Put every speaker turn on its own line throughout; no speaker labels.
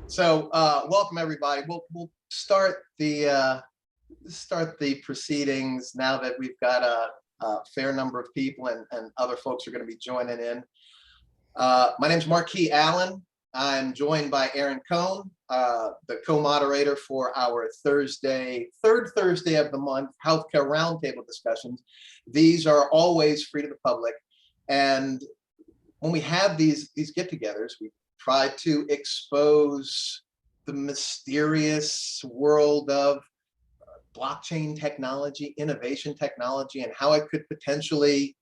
So welcome everybody. We'll start the proceedings now that we've got a fair number of people and other folks are going to be joining in. My name is Marquis Allen. I'm joined by Aaron Cohn, the co-moderator for our third Thursday of the month healthcare roundtable discussions. These are always free to the public, and when we have these get-togethers, we try to expose the mysterious world of blockchain technology, innovation technology, and how it could potentially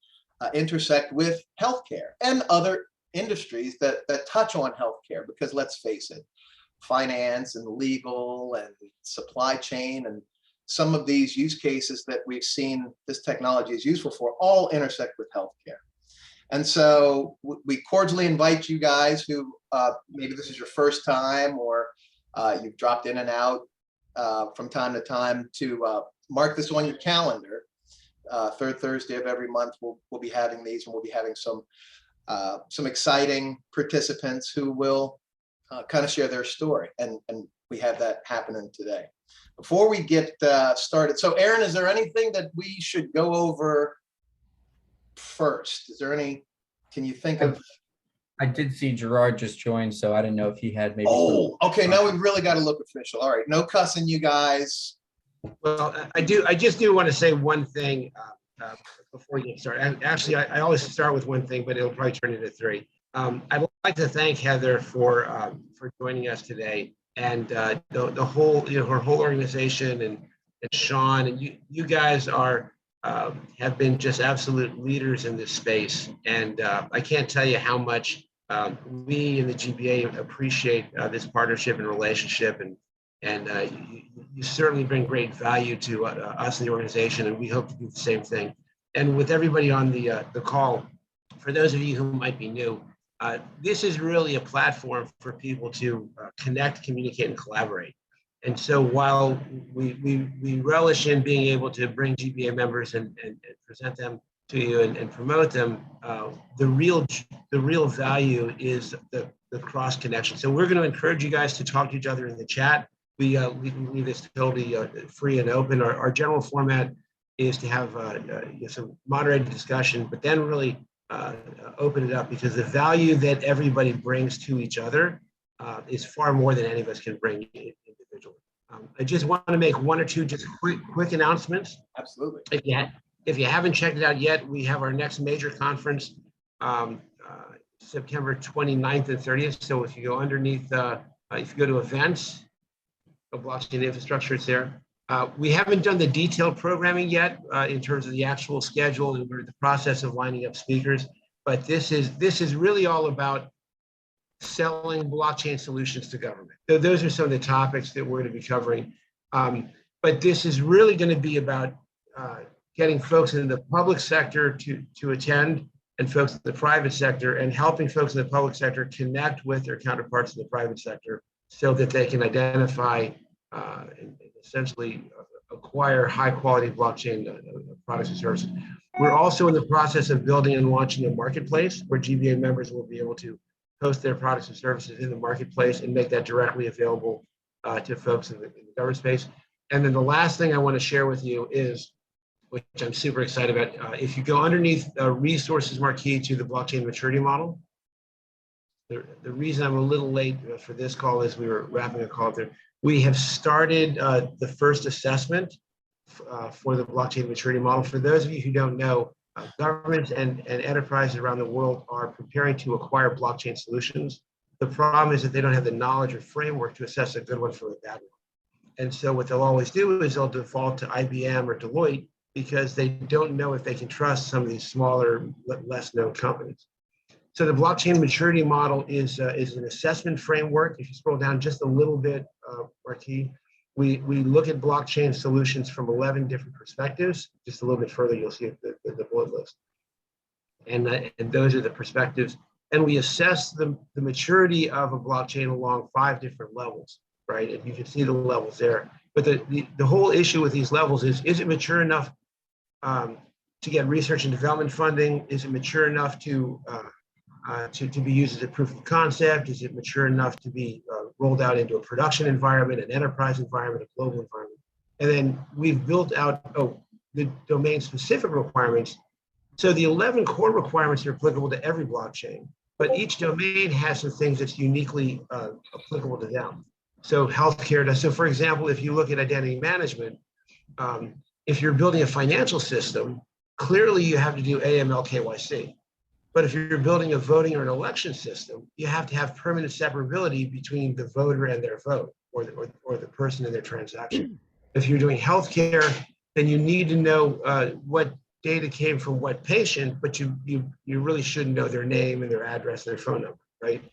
intersect with healthcare and other industries that touch on healthcare. Because let's face it, finance and legal and supply chain and some of these use cases that we've seen this technology is useful for all intersect with healthcare. And so we cordially invite you guys who maybe this is your first time or you've dropped in and out from time to time to mark this on your calendar. Third Thursday of every month, we'll be having these, and we'll be having some exciting participants who will kind of share their story. And we have that happening today. Before we get started, so Aaron, is there anything that we should go over first? Is there any, can you think of?
I did see Gerard just joined, so I didn't know if he had maybe.
Oh, okay, now we've really got to look official. All right, no cussing, you guys.
Well, I just do want to say one thing before you get started. And actually, I always start with one thing, but it'll probably turn into three. I'd like to thank Heather for joining us today, and the whole, her whole organization, and Sean, and you guys are have been just absolute leaders in this space. And I can't tell you how much we in the GBA appreciate this partnership and relationship. And you certainly bring great value to us in the organization, and we hope to do the same thing. And with everybody on the call, for those of you who might be new, this is really a platform for people to connect, communicate, and collaborate. And so while we relish in being able to bring GBA members and present them to you and promote them, the real value is the cross connection. So we're going to encourage you guys to talk to each other in the chat. We leave this totally free and open. Our general format is to have some moderated discussion, but then really open it up, because the value that everybody brings to each other is far more than any of us can bring individually. I just want to make one or two just quick announcements.
Absolutely.
If you haven't checked it out yet, we have our next major conference September 29th and 30th. So if you go underneath, if you go to events, blockchain infrastructure, it's there. We haven't done the detailed programming yet in terms of the actual schedule, and we're in the process of lining up speakers. But this is really all about selling blockchain solutions to government. So those are some of the topics that we're going to be covering. But this is really going to be about getting folks in the public sector to attend, and folks in the private sector, and helping folks in the public sector connect with their counterparts in the private sector so that they can identify and essentially acquire high quality blockchain products and services. We're also in the process of building and launching a marketplace where GBA members will be able to host their products and services in the marketplace and make that directly available to folks in the government space. And then the last thing I want to share with you is, which I'm super excited about, if you go underneath resources marquee to the blockchain maturity model, the reason I'm a little late for this call is we were wrapping a call there. We have started the first assessment for the blockchain maturity model. For those of you who don't know, governments and enterprises around the world are preparing to acquire blockchain solutions. The problem is that they don't have the knowledge or framework to assess a good one from a bad one. And so what they'll always do is they'll default to IBM or Deloitte, because they don't know if they can trust some of these smaller, less known companies. So the blockchain maturity model is an assessment framework. If you scroll down just a little bit, Marquis, we look at blockchain solutions from 11 different perspectives. Just a little bit further, you'll see the bullet list. And those are the perspectives. And we assess the maturity of a blockchain along 5 different levels, right? And you can see the levels there. But the whole issue with these levels is it mature enough to get research and development funding? Is it mature enough to to be used as a proof of concept? Is it mature enough to be rolled out into a production environment, an enterprise environment, a global environment? And then we've built out the domain-specific requirements. So the 11 core requirements are applicable to every blockchain, but each domain has some things that's uniquely applicable to them. So healthcare does. So for example, if you look at identity management, if you're building a financial system, clearly you have to do AML KYC. But if you're building a voting or an election system, you have to have permanent separability between the voter and their vote, or the person and their transaction. If you're doing healthcare, then you need to know what data came from what patient, but you really shouldn't know their name and their address and their phone number, right?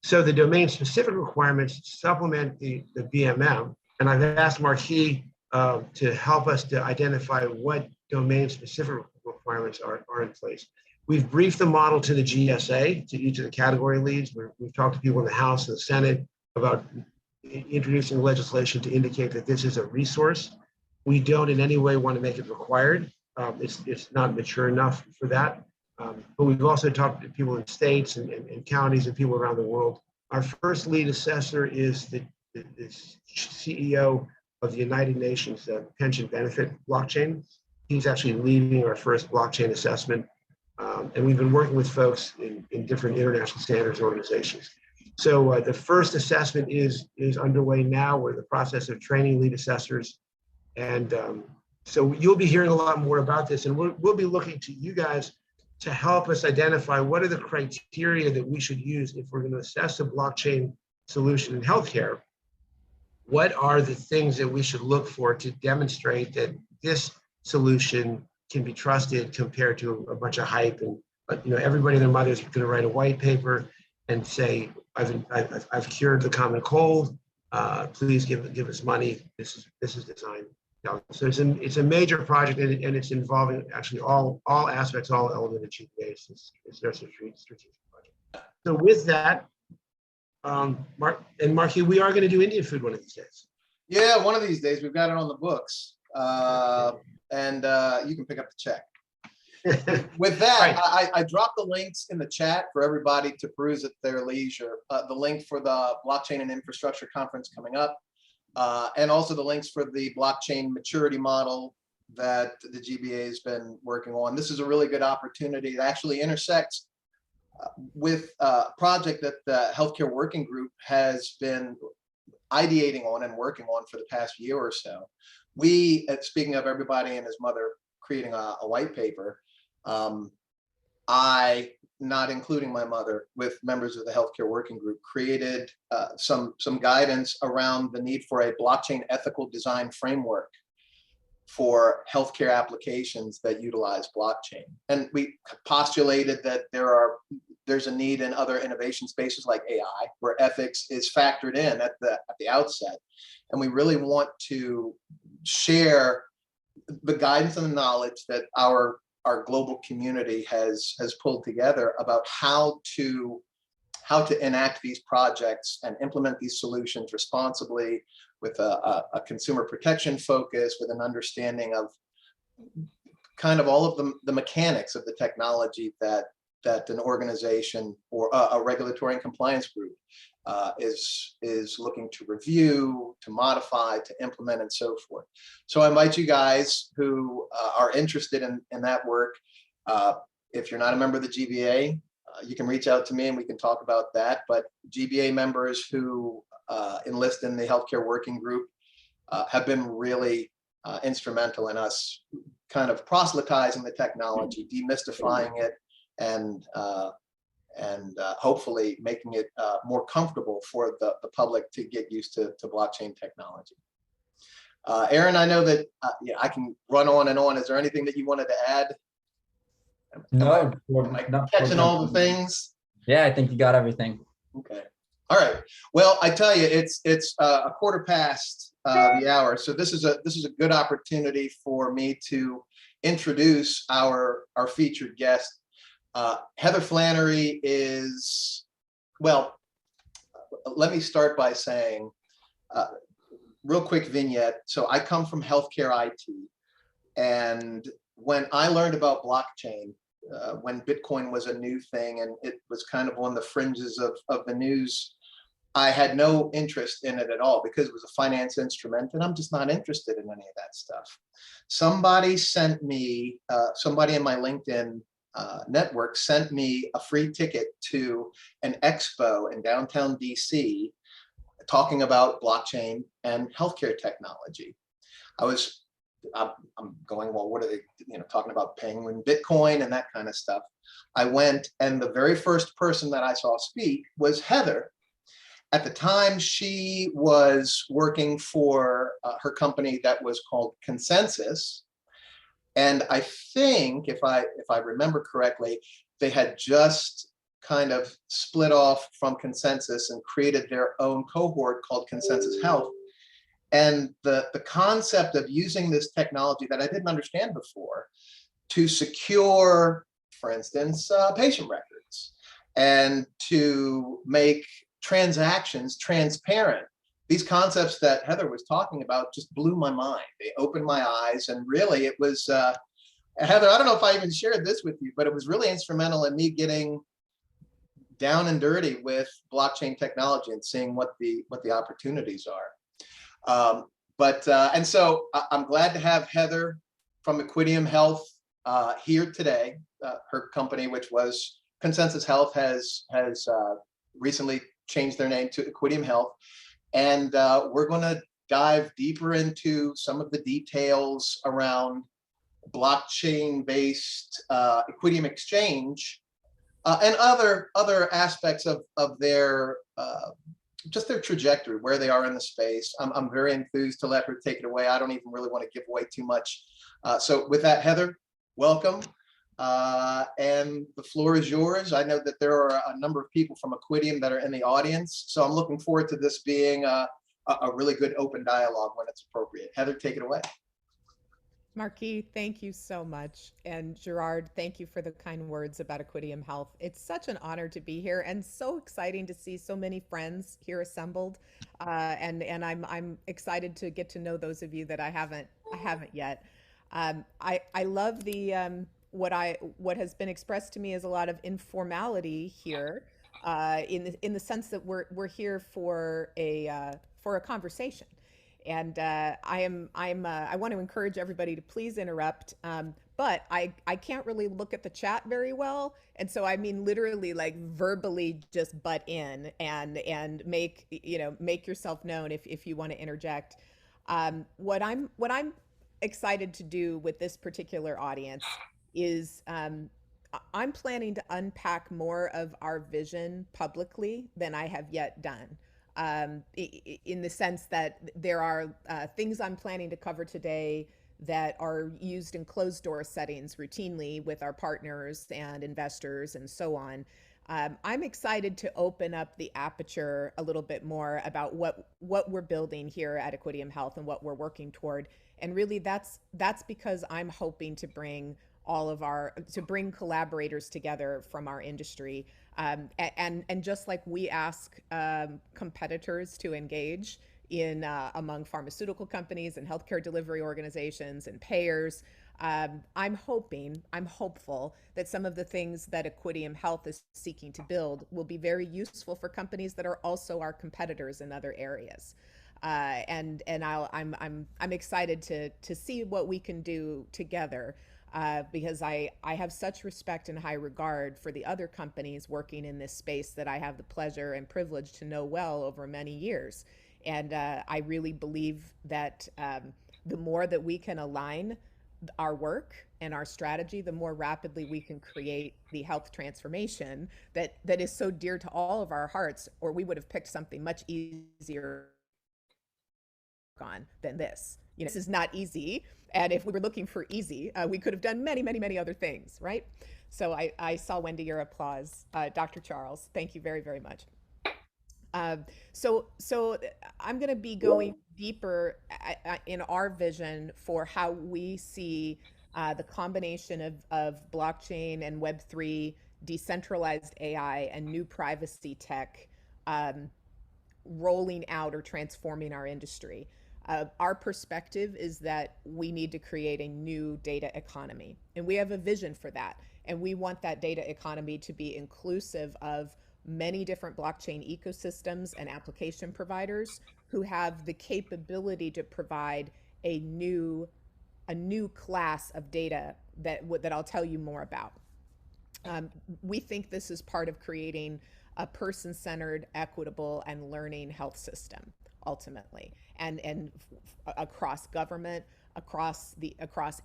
So the domain-specific requirements supplement the BMM, and I've asked Marquis to help us to identify what domain-specific requirements are in place. We've briefed the model to the GSA, to each of the category leads. We've talked to people in the House and the Senate about introducing legislation to indicate that this is a resource. We don't in any way want to make it required. It's not mature enough for that. But we've also talked to people in states and counties and people around the world. Our first lead assessor is the CEO of the United Nations pension benefit blockchain. He's actually leading our first blockchain assessment. And we've been working with folks in different international standards organizations. So the first assessment is underway now. We're in the process of training lead assessors. And so you'll be hearing a lot more about this, and we'll be looking to you guys to help us identify what are the criteria that we should use if we're going to assess a blockchain solution in healthcare. What are the things that we should look for to demonstrate that this solution can be trusted compared to a bunch of hype? And everybody and their mother is going to write a white paper and say, I've cured the common cold. Please give us money. This is designed. So it's a major project, and it's involving actually all aspects, all elements of GPA. It's their strategic project. So with that, Marquis, we are going to do Indian food one of these days.
Yeah, one of these days. We've got it on the books. And you can pick up the check. With that, right. I dropped the links in the chat for everybody to peruse at their leisure. The link for the Blockchain and Infrastructure Conference coming up, and also the links for the blockchain maturity model that the GBA has been working on. This is a really good opportunity that actually intersects with a project that the Healthcare Working Group has been ideating on and working on for the past year or so. We, speaking of everybody and his mother creating a white paper, I, not including my mother, with members of the Healthcare Working Group, created some guidance around the need for a blockchain ethical design framework for healthcare applications that utilize blockchain. And we postulated that there's a need in other innovation spaces like AI, where ethics is factored in at the outset. And we really want to share the guidance and the knowledge that our global community has pulled together about how to enact these projects and implement these solutions responsibly, with a consumer protection focus, with an understanding of kind of all of the mechanics of the technology that an organization or a regulatory and compliance group is looking to review, to modify, to implement, and so forth. So I invite you guys who are interested in that work. If you're not a member of the GBA, you can reach out to me and we can talk about that. But GBA members who enlist in the Healthcare Working Group have been really instrumental in us kind of proselytizing the technology, demystifying it, and hopefully making it more comfortable for the public to get used to blockchain technology. Aaron, I know that I can run on and on. Is there anything that you wanted to add?
No,
am I catching all the things?
Yeah, I think you got everything.
Okay. All right. Well, I tell you, it's a quarter past the hour, so this is a good opportunity for me to introduce our featured guest. Heather Flannery is, well, let me start by saying, real quick vignette. So I come from healthcare IT, and when I learned about blockchain, when Bitcoin was a new thing and it was kind of on the fringes of the news. I had no interest in it at all because it was a finance instrument, and I'm just not interested in any of that stuff. Somebody sent me, somebody in my LinkedIn network sent me a free ticket to an expo in downtown DC talking about blockchain and healthcare technology. I'm going, well, what are they, talking about paying in Bitcoin and that kind of stuff. I went, and the very first person that I saw speak was Heather. At the time, she was working for her company that was called Consensus. And I think, if I remember correctly, they had just kind of split off from Consensus and created their own cohort called Consensus Health. And the concept of using this technology that I didn't understand before to secure, for instance, patient records, and to make transactions transparent. These concepts that Heather was talking about just blew my mind. They opened my eyes, and really it was, Heather, I don't know if I even shared this with you, but it was really instrumental in me getting down and dirty with blockchain technology and seeing what the opportunities are. And so I'm glad to have Heather from Equidium Health here today. Her company, which was Consensus Health, has recently changed their name to Equidium Health. And we're going to dive deeper into some of the details around blockchain-based Equidium Exchange and other aspects of their just their trajectory, where they are in the space. I'm very enthused to let her take it away. I don't even really want to give away too much. So with that, Heather, welcome. And the floor is yours. I know that there are a number of people from Equidium that are in the audience, so I'm looking forward to this being a really good open dialogue when it's appropriate. Heather, take it away.
Marquis, thank you so much. And Gerard, thank you for the kind words about Equidium Health. It's such an honor to be here, and so exciting to see so many friends here assembled. And I'm excited to get to know those of you that I haven't yet. I love the what has been expressed to me as a lot of informality here, in the sense that we're here for a conversation. And I want to encourage everybody to please interrupt. But I can't really look at the chat very well. And so I mean, literally, like, verbally just butt in and make yourself known if you want to interject. What I'm excited to do with this particular audience is, I'm planning to unpack more of our vision publicly than I have yet done. In the sense that there are things I'm planning to cover today that are used in closed door settings routinely with our partners and investors and so on. I'm excited to open up the aperture a little bit more about what we're building here at Equidium Health and what we're working toward. And really, that's because I'm hoping to bring collaborators together from our industry, and just like we ask competitors to engage in among pharmaceutical companies and healthcare delivery organizations and payers. I'm hopeful that some of the things that Equidium Health is seeking to build will be very useful for companies that are also our competitors in other areas. I'm excited to see what we can do together, because I have such respect and high regard for the other companies working in this space that I have the pleasure and privilege to know well over many years. And I really believe that the more that we can align our work and our strategy, the more rapidly we can create the health transformation that is so dear to all of our hearts, or we would have picked something much easier on than this. This is not easy. And if we were looking for easy, we could have done many, many, many other things, right? So I saw, Wendy, your applause. Dr. Charles, thank you very, very much. So I'm going to be going deeper in our vision for how we see the combination of blockchain and Web3, decentralized AI, and new privacy tech rolling out or transforming our industry. Our perspective is that we need to create a new data economy, and we have a vision for that. And we want that data economy to be inclusive of many different blockchain ecosystems and application providers who have the capability to provide a new class of data that I'll tell you more about. Um, we think this is part of creating a person-centered, equitable, and learning health system ultimately, and across government, across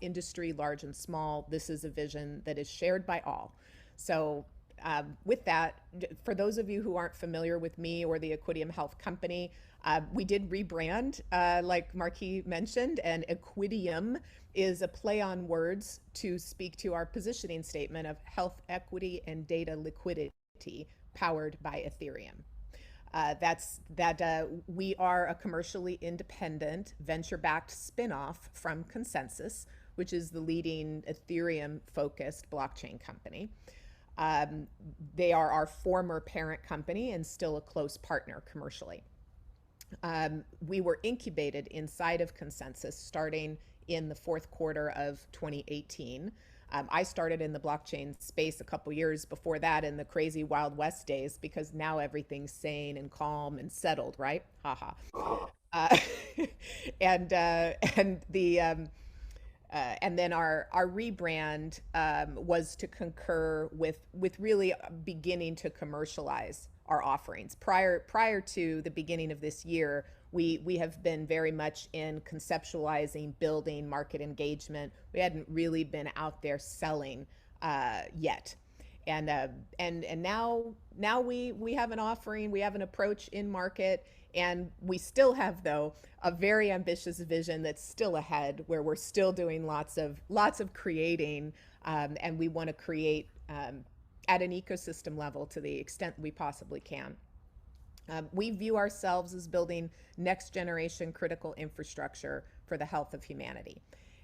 industry, large and small. This is a vision that is shared by all. So with that, for those of you who aren't familiar with me or the Equidium Health Company, we did rebrand, like Marquis mentioned, and Equidium is a play on words to speak to our positioning statement of health equity and data liquidity powered by Ethereum. We are a commercially independent, venture-backed spinoff from Consensus, which is the leading Ethereum-focused blockchain company. They are our former parent company and still a close partner commercially. We were incubated inside of Consensus starting in the fourth quarter of 2018. I started in the blockchain space a couple years before that in the crazy Wild West days, because now everything's sane and calm and settled, right? Haha. Uh, and then our rebrand was to concur with really beginning to commercialize our offerings. Prior to the beginning of this year, we have been very much in conceptualizing, building, market engagement. We hadn't really been out there selling yet. And now we have an offering, we have an approach in market, and we still have, though, a very ambitious vision that's still ahead, where we're still doing lots of creating, and we want to create at an ecosystem level to the extent we possibly can. We view ourselves as building next generation critical infrastructure for the health of humanity,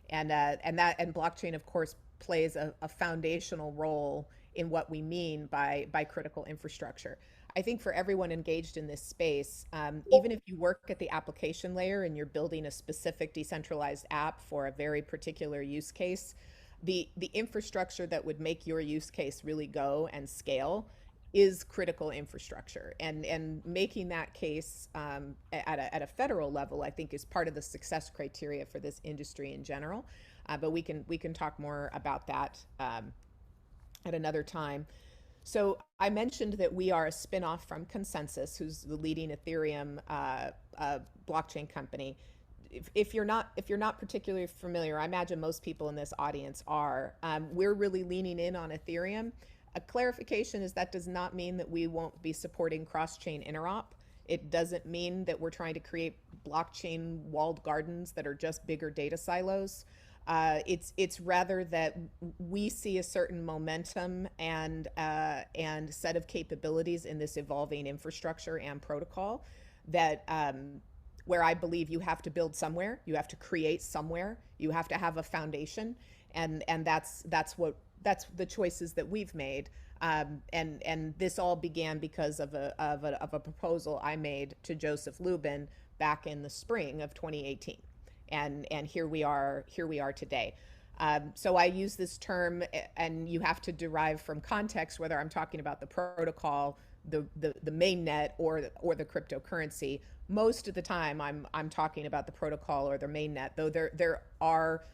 and blockchain, of course, plays a foundational role in what we mean by critical infrastructure. I think for everyone engaged in this space, even if you work at the application layer and you're building a specific decentralized app for a very particular use case, the infrastructure that would make your use case really go and scale is critical infrastructure, and making that case at a federal level, I think, is part of the success criteria for this industry in general. But we can talk more about that at another time. So I mentioned that we are a spinoff from Consensus, who's the leading Ethereum blockchain company. If you're not particularly familiar, I imagine most people in this audience are. We're really leaning in on Ethereum. A clarification is that does not mean that we won't be supporting cross-chain interop. It doesn't mean that we're trying to create blockchain walled gardens that are just bigger data silos. It's rather that we see a certain momentum and set of capabilities in this evolving infrastructure and protocol that where I believe you have to build somewhere, you have to create somewhere, you have to have a foundation, and that's the choices that we've made. And this all began because of a proposal I made to Joseph Lubin back in the spring of 2018. And here we are today. So I use this term, and you have to derive from context whether I'm talking about the protocol, the mainnet, or the cryptocurrency. Most of the time, I'm talking about the protocol or the mainnet, though there are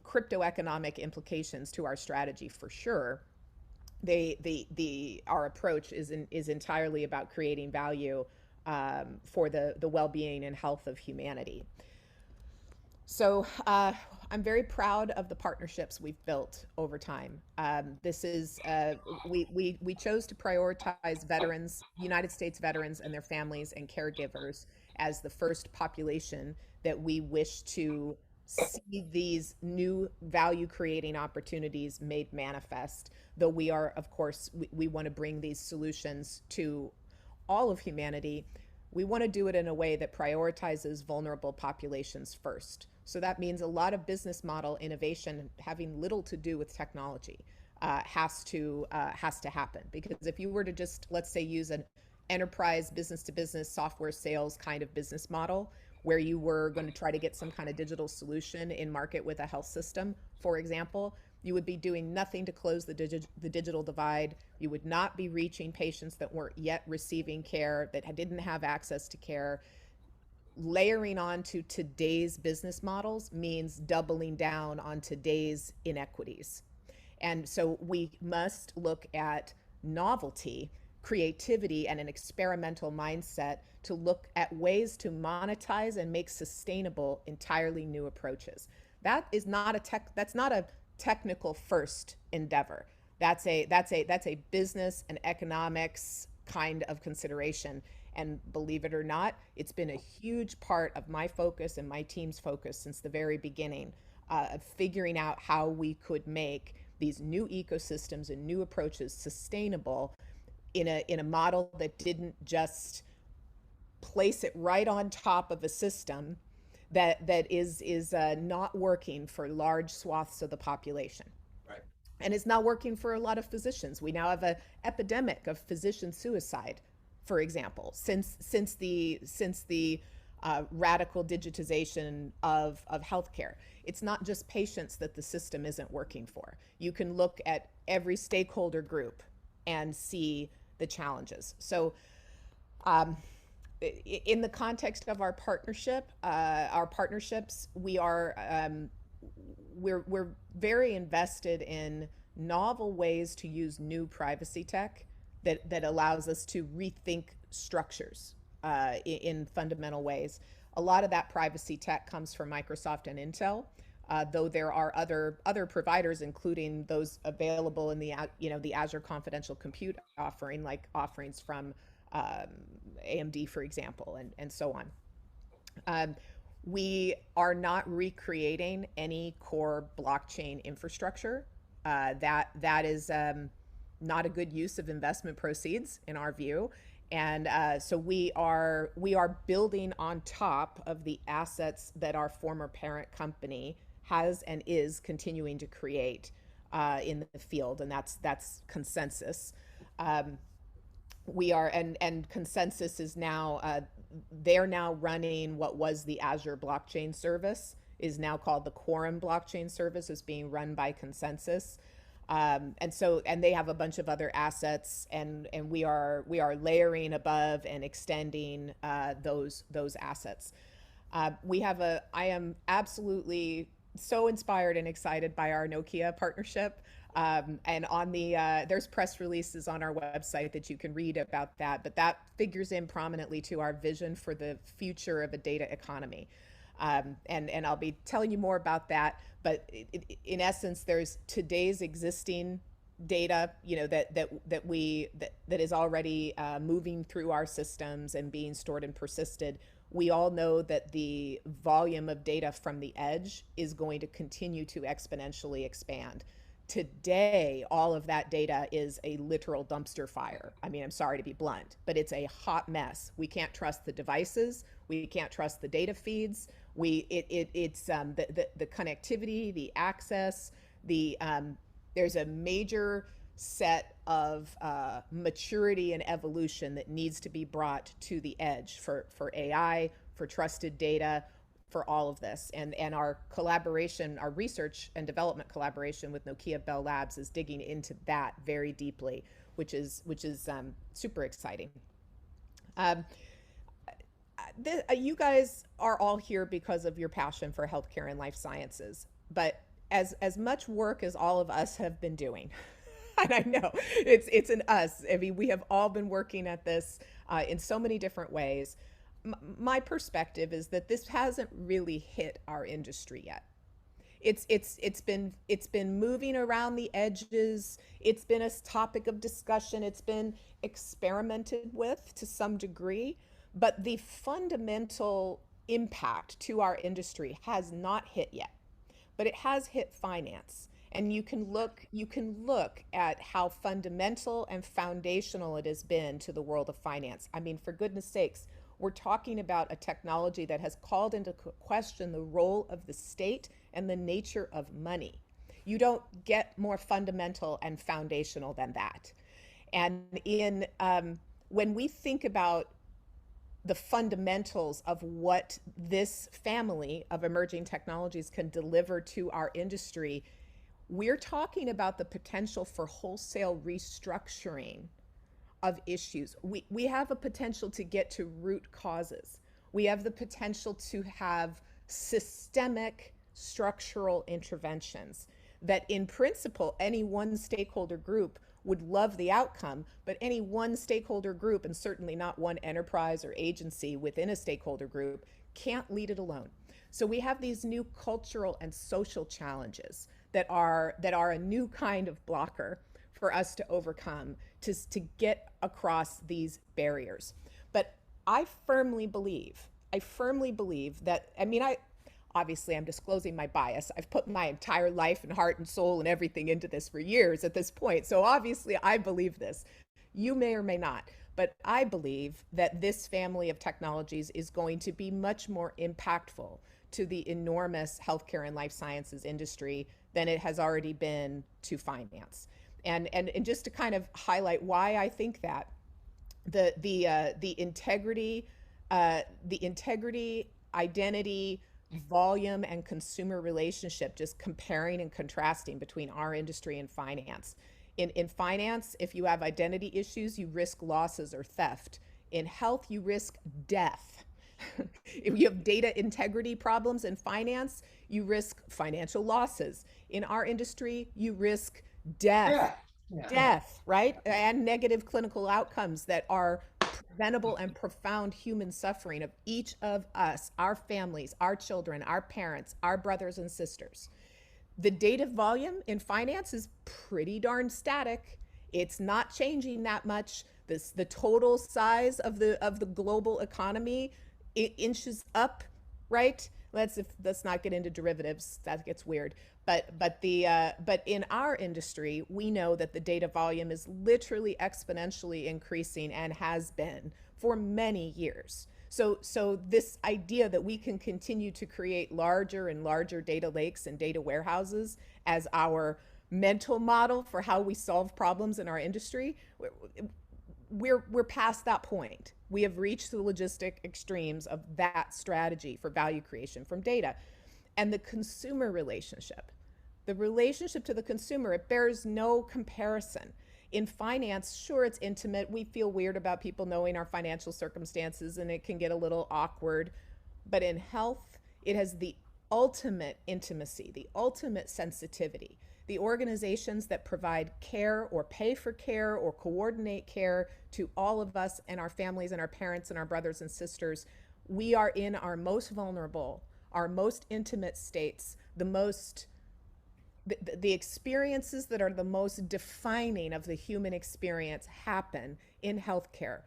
crypto economic implications to our strategy for sure. Our approach is entirely about creating value for the well-being and health of humanity. So I'm very proud of the partnerships we've built over time. This is we chose to prioritize veterans, United States veterans and their families and caregivers as the first population that we wish to see these new value creating opportunities made manifest. Though we are, of course, we want to bring these solutions to all of humanity. We want to do it in a way that prioritizes vulnerable populations first. So that means a lot of business model innovation having little to do with technology has to happen. Because if you were to just, let's say, use an enterprise business to business software sales kind of business model, where you were going to try to get some kind of digital solution in market with a health system, for example, you would be doing nothing to close the digital divide. You would not be reaching patients that weren't yet receiving care, that didn't have access to care. Layering on to today's business models means doubling down on today's inequities. And so we must look at novelty, creativity, and an experimental mindset to look at ways to monetize and make sustainable entirely new approaches. That's not a technical first endeavor. That's a business and economics kind of consideration. And believe it or not, it's been a huge part of my focus and my team's focus since the very beginning, of figuring out how we could make these new ecosystems and new approaches sustainable in a model that didn't just place it right on top of a system that is not working for large swaths of the population.
Right.
And it's not working for a lot of physicians. We now have an epidemic of physician suicide, for example, since the radical digitization of healthcare. It's not just patients that the system isn't working for. You can look at every stakeholder group and see the challenges. So in the context of our partnerships, we're very invested in novel ways to use new privacy tech that allows us to rethink structures in fundamental ways. A lot of that privacy tech comes from Microsoft and Intel, though there are other providers, including those available in the Azure Confidential Compute offering, like offerings from AMD, for example, and so on. We are not recreating any core blockchain infrastructure. That is not a good use of investment proceeds in our view. And so we are building on top of the assets that our former parent company has and is continuing to create in the field, and that's Consensus. We are and Consensus is now they're now running what was the Azure blockchain service, is now called the Quorum blockchain service, is being run by Consensus. And they have a bunch of other assets, and we are layering above and extending those assets. I am absolutely so inspired and excited by our Nokia partnership. And on there's press releases on our website that you can read about that, but that figures in prominently to our vision for the future of a data economy. And I'll be telling you more about that, but in essence, there's today's existing data, that is already moving through our systems and being stored and persisted. We all know that the volume of data from the edge is going to continue to exponentially expand. Today, all of that data is a literal dumpster fire. I mean, I'm sorry to be blunt, but it's a hot mess. We can't trust the devices. We can't trust the data feeds. It's the connectivity, the access, there's a major set of maturity and evolution that needs to be brought to the edge for AI, for trusted data, for all of this. And our collaboration, our research and development collaboration with Nokia Bell Labs is digging into that very deeply, which is super exciting. You guys are all here because of your passion for healthcare and life sciences, but as much work as all of us have been doing, and I know it's an us. I mean, we have all been working at this in so many different ways. My perspective is that this hasn't really hit our industry yet. It's been moving around the edges. It's been a topic of discussion. It's been experimented with to some degree, but the fundamental impact to our industry has not hit yet. But it has hit finance. And you can look at how fundamental and foundational it has been to the world of finance. I mean, for goodness sakes, we're talking about a technology that has called into question the role of the state and the nature of money. You don't get more fundamental and foundational than that. And when we think about the fundamentals of what this family of emerging technologies can deliver to our industry, we're talking about the potential for wholesale restructuring of issues. We have a potential to get to root causes. We have the potential to have systemic structural interventions that in principle any one stakeholder group would love the outcome, but any one stakeholder group, and certainly not one enterprise or agency within a stakeholder group, can't lead it alone. So we have these new cultural and social challenges that are a new kind of blocker for us to overcome, to get across these barriers. But I firmly believe that, I mean, obviously I'm disclosing my bias. I've put my entire life and heart and soul and everything into this for years at this point. So obviously I believe this. You may or may not, but I believe that this family of technologies is going to be much more impactful to the enormous healthcare and life sciences industry than it has already been to finance. And just to kind of highlight why I think that, the integrity, identity, volume, and consumer relationship, just comparing and contrasting between our industry and finance. In finance, if you have identity issues, you risk losses or theft. In health, you risk death. If you have data integrity problems in finance, you risk financial losses. In our industry, you risk death. Death, right? And negative clinical outcomes that are preventable and profound human suffering of each of us, our families, our children, our parents, our brothers and sisters. The data volume in finance is pretty darn static. It's not changing that much. The total size of the global economy, it inches up, right? Let's not get into derivatives. That gets weird. But in our industry, we know that the data volume is literally exponentially increasing and has been for many years. So this idea that we can continue to create larger and larger data lakes and data warehouses as our mental model for how we solve problems in our industry, we're past that point. We have reached the logistic extremes of that strategy for value creation from data. And the consumer relationship, the relationship to the consumer, it bears no comparison. In finance, sure, it's intimate. We feel weird about people knowing our financial circumstances and it can get a little awkward. But in health, it has the ultimate intimacy, the ultimate sensitivity. The organizations that provide care or pay for care or coordinate care to all of us and our families and our parents and our brothers and sisters, we are in our most vulnerable, our most intimate states, the experiences that are the most defining of the human experience happen in healthcare.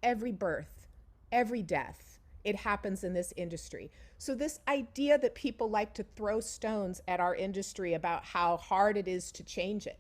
Every birth, every death, it happens in this industry. So this idea that people like to throw stones at our industry about how hard it is to change it,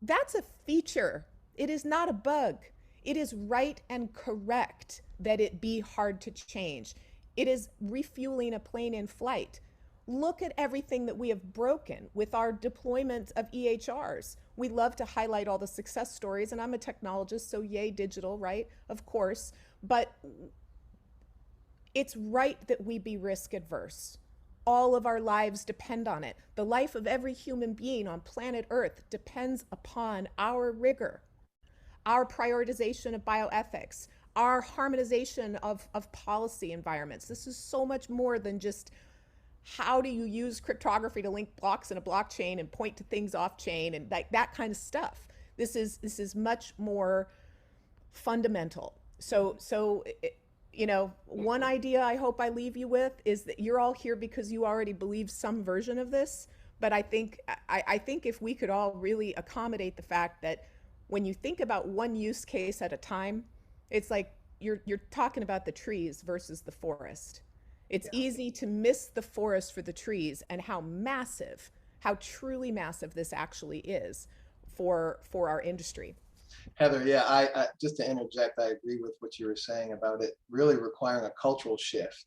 that's a feature. It is not a bug. It is right and correct that it be hard to change. It is refueling a plane in flight. Look at everything that we have broken with our deployment of EHRs. We love to highlight all the success stories, and I'm a technologist, so yay digital, right? Of course. But it's right that we be risk adverse. All of our lives depend on it. The life of every human being on planet Earth depends upon our rigor, our prioritization of bioethics, our harmonization of policy environments. This is so much more than just how do you use cryptography to link blocks in a blockchain and point to things off chain and like that kind of stuff. This is much more fundamental. So you know, one idea I hope I leave you with is that you're all here because you already believe some version of this. But I think if we could all really accommodate the fact that when you think about one use case at a time, it's like you're talking about the trees versus the forest. It's easy to miss the forest for the trees and how massive, how truly massive this actually is for our industry.
Heather, yeah, I just to interject, I agree with what you were saying about it really requiring a cultural shift.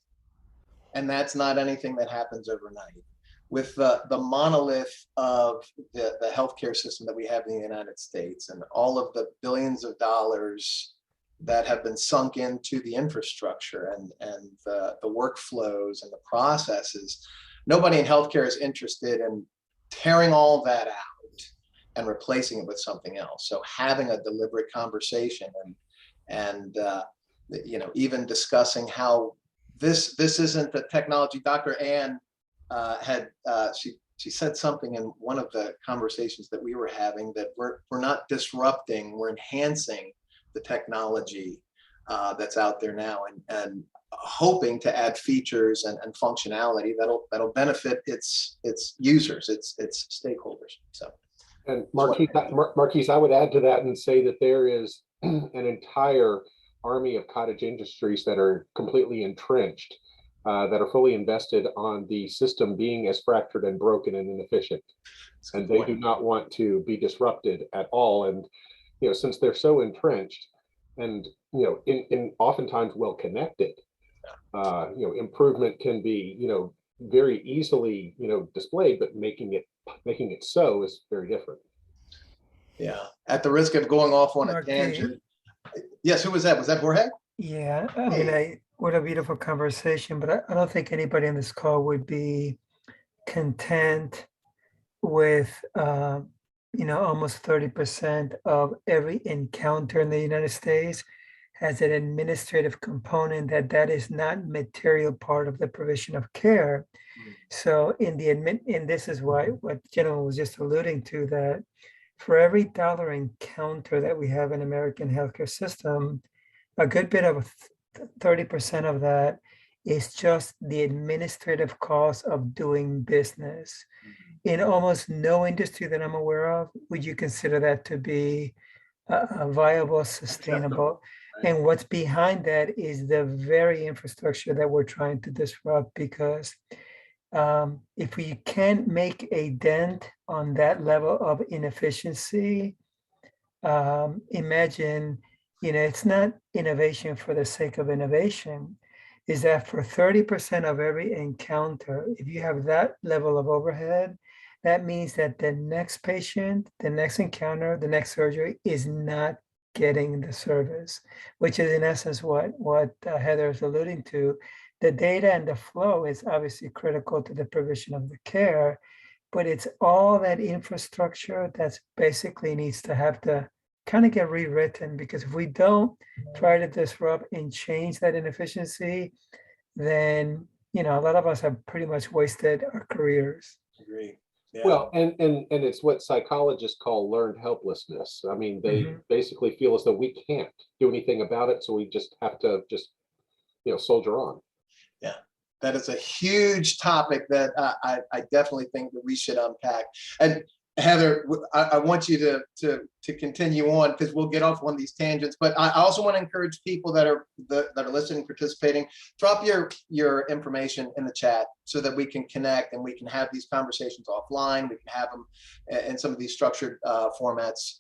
And that's not anything that happens overnight. With the monolith of the healthcare system that we have in the United States and all of the billions of dollars that have been sunk into the infrastructure and the workflows and the processes. Nobody in healthcare is interested in tearing all that out and replacing it with something else. So having a deliberate conversation and you know, even discussing how this isn't the technology. Dr. Ann had she said something in one of the conversations that we were having, that we're not disrupting, we're enhancing the technology that's out there now, and hoping to add features and functionality that'll benefit its users, its stakeholders. So,
and Marquise, I would add to that and say that there is an entire army of cottage industries that are completely entrenched, that are fully invested on the system being as fractured and broken and inefficient, and they do not want to be disrupted at all. And you know, since they're so entrenched and you know, in oftentimes well connected, you know, improvement can be, you know, very easily, you know, displayed, but making it so is very different.
Yeah, at the risk of going off on a
Marquis.
tangent. Yes, who was that? Was that Jorge?
Yeah, I mean, what a beautiful conversation, but I don't think anybody on this call would be content with, you know, almost 30% of every encounter in the United States has an administrative component that is not material part of the provision of care. So and this is what the gentleman was just alluding to, that for every dollar encounter that we have in American healthcare system, a good bit of 30% of that is just the administrative cost of doing business. In almost no industry that I'm aware of would you consider that to be a viable, sustainable. And what's behind that is the very infrastructure that we're trying to disrupt, because if we can't make a dent on that level of inefficiency, imagine, you know, it's not innovation for the sake of innovation. Is that for 30% of every encounter, if you have that level of overhead, that means that the next patient, the next encounter, the next surgery is not getting the service, which is in essence what Heather is alluding to. The data and the flow is obviously critical to the provision of the care, but it's all that infrastructure that's basically needs to have to kind of get rewritten, because if we don't try to disrupt and change that inefficiency, then, you know, a lot of us have pretty much wasted our careers.
Agree. Yeah.
Well, and it's what psychologists call learned helplessness. I mean, they basically feel as though we can't do anything about it, so we just have to you know, soldier on.
Yeah, that is a huge topic that I definitely think that we should unpack. And Heather, I want you to continue on, because we'll get off on these tangents. But I also want to encourage people that are listening, participating, drop your information in the chat so that we can connect and we can have these conversations offline. We can have them in some of these structured formats,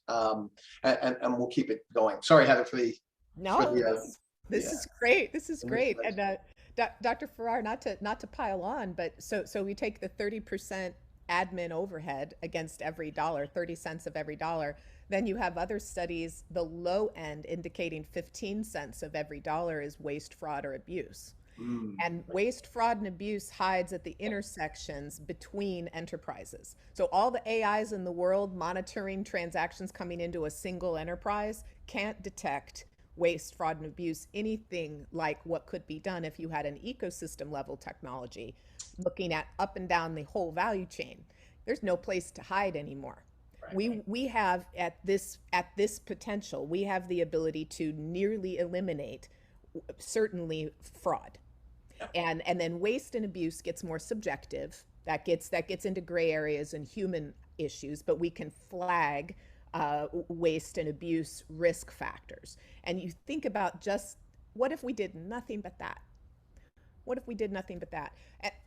and we'll keep it going. Sorry, Heather, for the
this is great. This is great. And Dr. Farrar, not to pile on, but so we take the 30% admin overhead against every dollar, 30 cents of every dollar. Then you have other studies, the low end indicating 15 cents of every dollar is waste, fraud, or abuse. And waste, fraud, and abuse hides at the intersections between enterprises. So all the AIs in the world monitoring transactions coming into a single enterprise can't detect waste, fraud, and abuse, anything like what could be done if you had an ecosystem level technology looking at up and down the whole value chain. There's no place to hide anymore. Right. We have at this potential, we have the ability to nearly eliminate certainly fraud. And then waste and abuse gets more subjective. That gets into gray areas and human issues, but we can flag waste and abuse risk factors. And you think about just what if we did nothing but that? What if we did nothing but that?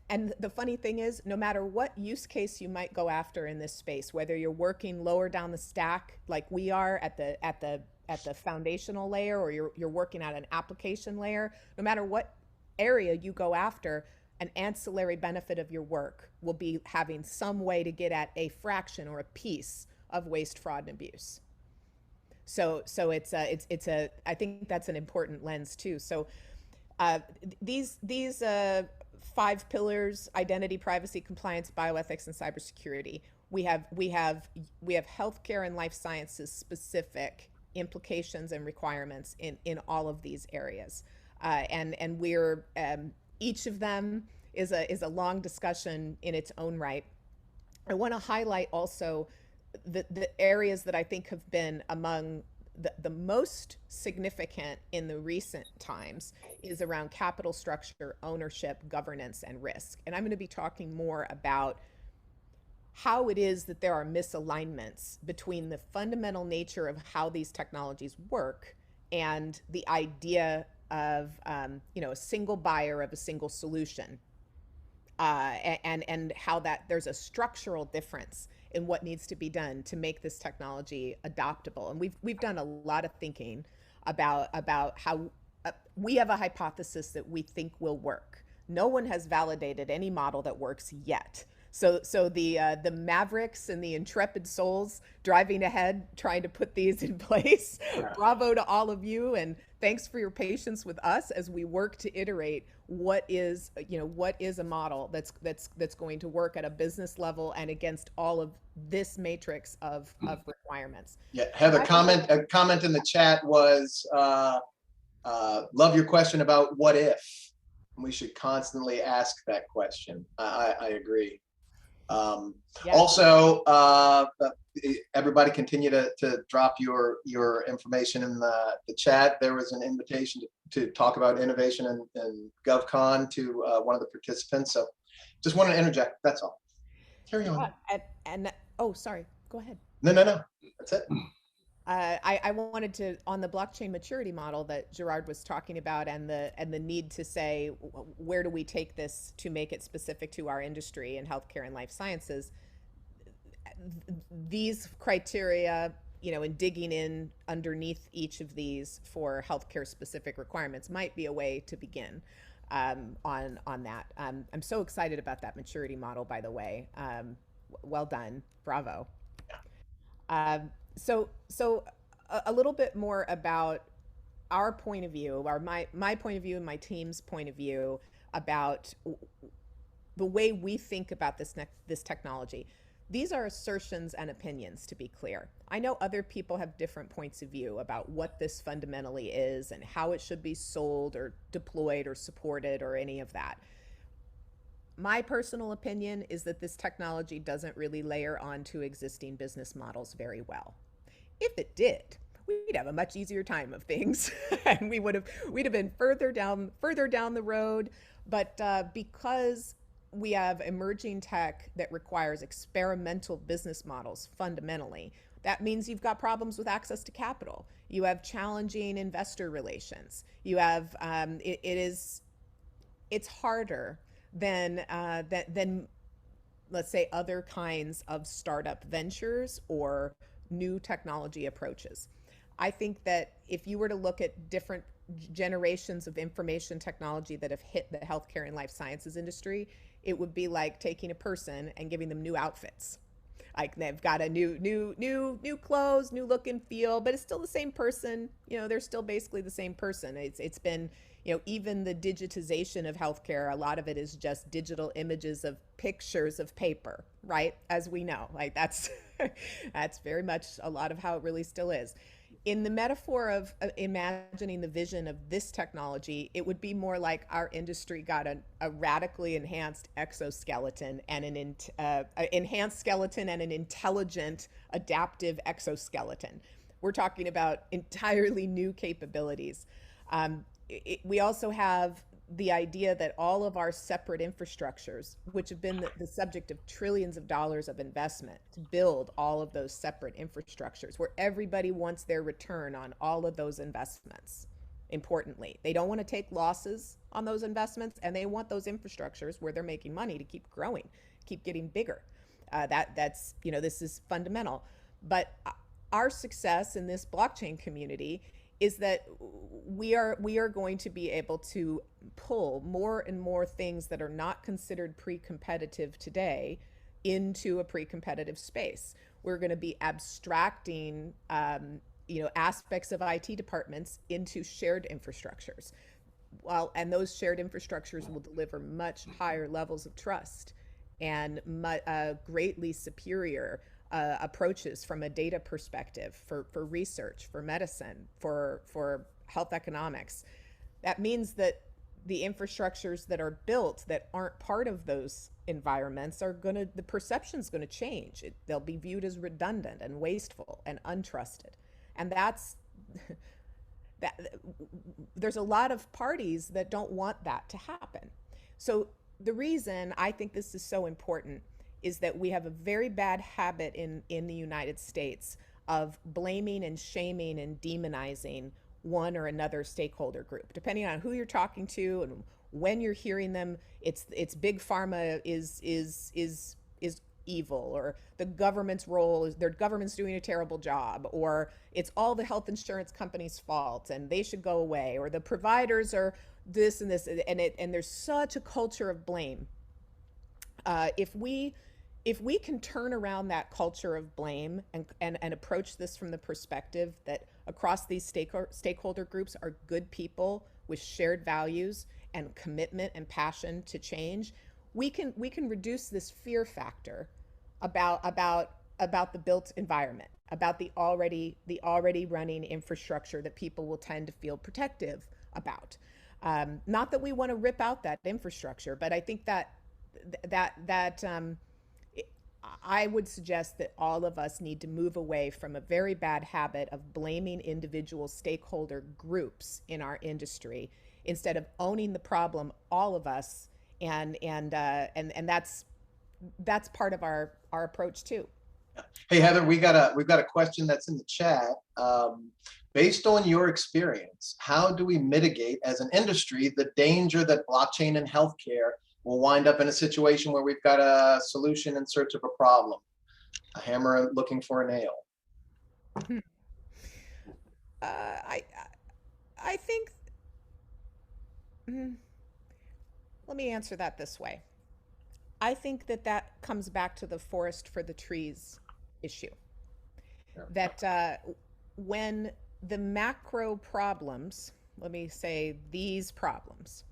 And the funny thing is, no matter what use case you might go after in this space, whether you're working lower down the stack like we are at the foundational layer, or you're working at an application layer, no matter what area you go after, an ancillary benefit of your work will be having some way to get at a fraction or a piece of waste, fraud, and abuse. it's I think that's an important lens too. So these 5 pillars: identity, privacy, compliance, bioethics, and cybersecurity. We have healthcare and life sciences specific implications and requirements in all of these areas, and we're each of them is a long discussion in its own right. I want to highlight also the areas that I think have been among the most significant in the recent times is around capital structure, ownership, governance, and risk. And I'm going to be talking more about how it is that there are misalignments between the fundamental nature of how these technologies work and the idea of a single buyer of a single solution, and how that there's a structural difference in what needs to be done to make this technology adoptable. And we've done a lot of thinking about how we have a hypothesis that we think will work. No one has validated any model that works yet. So the mavericks and the intrepid souls driving ahead, trying to put these in place. Bravo to all of you, and thanks for your patience with us as we work to iterate what is a model that's going to work at a business level and against all of this matrix of requirements.
Yeah, Heather, a comment in the chat was love your question about what if. We should constantly ask that question. I agree.
Yeah.
Also, everybody continue to drop your information in the chat. There was an invitation to talk about innovation in GovCon to one of the participants. So just wanted to interject. That's all. Carry on.
And oh, sorry. Go ahead.
No. That's it.
I wanted to, on the blockchain maturity model that Gerard was talking about, and the need to say, where do we take this to make it specific to our industry in healthcare and life sciences? These criteria, in digging in underneath each of these for healthcare specific requirements might be a way to begin on that. I'm so excited about that maturity model, by the way. Well done. Bravo. So a little bit more about our point of view, or my point of view and my team's point of view about the way we think about this technology. These are assertions and opinions, to be clear. I know other people have different points of view about what this fundamentally is and how it should be sold or deployed or supported or any of that. My personal opinion is that this technology doesn't really layer onto existing business models very well. If it did, we'd have a much easier time of things, and we'd have been further down the road. But because we have emerging tech that requires experimental business models fundamentally, that means you've got problems with access to capital. You have challenging investor relations. You have it's harder than let's say other kinds of startup ventures or new technology approaches. I think that if you were to look at different generations of information technology that have hit the healthcare and life sciences industry, it would be like taking a person and giving them new outfits. Like they've got a new clothes, new look and feel, but it's still the same person. They're still basically the same person. It's been, even the digitization of healthcare, a lot of it is just digital images of pictures of paper, right? As we know, like that's very much a lot of how it really still is. In the metaphor of imagining the vision of this technology, it would be more like our industry got a radically enhanced exoskeleton and an enhanced skeleton and an intelligent, adaptive exoskeleton. We're talking about entirely new capabilities. We also have the idea that all of our separate infrastructures, which have been the subject of trillions of dollars of investment to build all of those separate infrastructures, where everybody wants their return on all of those investments. Importantly, they don't want to take losses on those investments, and they want those infrastructures where they're making money to keep growing, keep getting bigger. That's this is fundamental. But our success in this blockchain community is that we are going to be able to pull more and more things that are not considered pre-competitive today into a pre-competitive space. We're going to be abstracting aspects of IT departments into shared infrastructures. Well, and those shared infrastructures will deliver much higher levels of trust and greatly superior approaches from a data perspective for research, for medicine, for health economics. That means that the infrastructures that are built that aren't part of those environments the perception's gonna change. They'll be viewed as redundant and wasteful and untrusted. And that's there's a lot of parties that don't want that to happen. So the reason I think this is so important is that we have a very bad habit in the United States of blaming and shaming and demonizing one or another stakeholder group, depending on who you're talking to and when you're hearing them. It's big pharma is evil, or the government's role is their government's doing a terrible job, or it's all the health insurance companies' fault and they should go away, or the providers are this and this, and there's such a culture of blame. If we can turn around that culture of blame and approach this from the perspective that across these stakeholder groups are good people with shared values and commitment and passion to change, we can reduce this fear factor about the built environment, about the already running infrastructure that people will tend to feel protective about. Not that we want to rip out that infrastructure, but I think that I would suggest that all of us need to move away from a very bad habit of blaming individual stakeholder groups in our industry instead of owning the problem, all of us, and that's part of our approach too.
Hey Heather, we've got a question that's in the chat. Based on your experience, how do we mitigate as an industry the danger that blockchain in healthcare will wind up in a situation where we've got a solution in search of a problem, a hammer looking for a nail?
I think, let me answer that this way. I think that comes back to the forest for the trees issue. That when the macro problems, let me say these problems,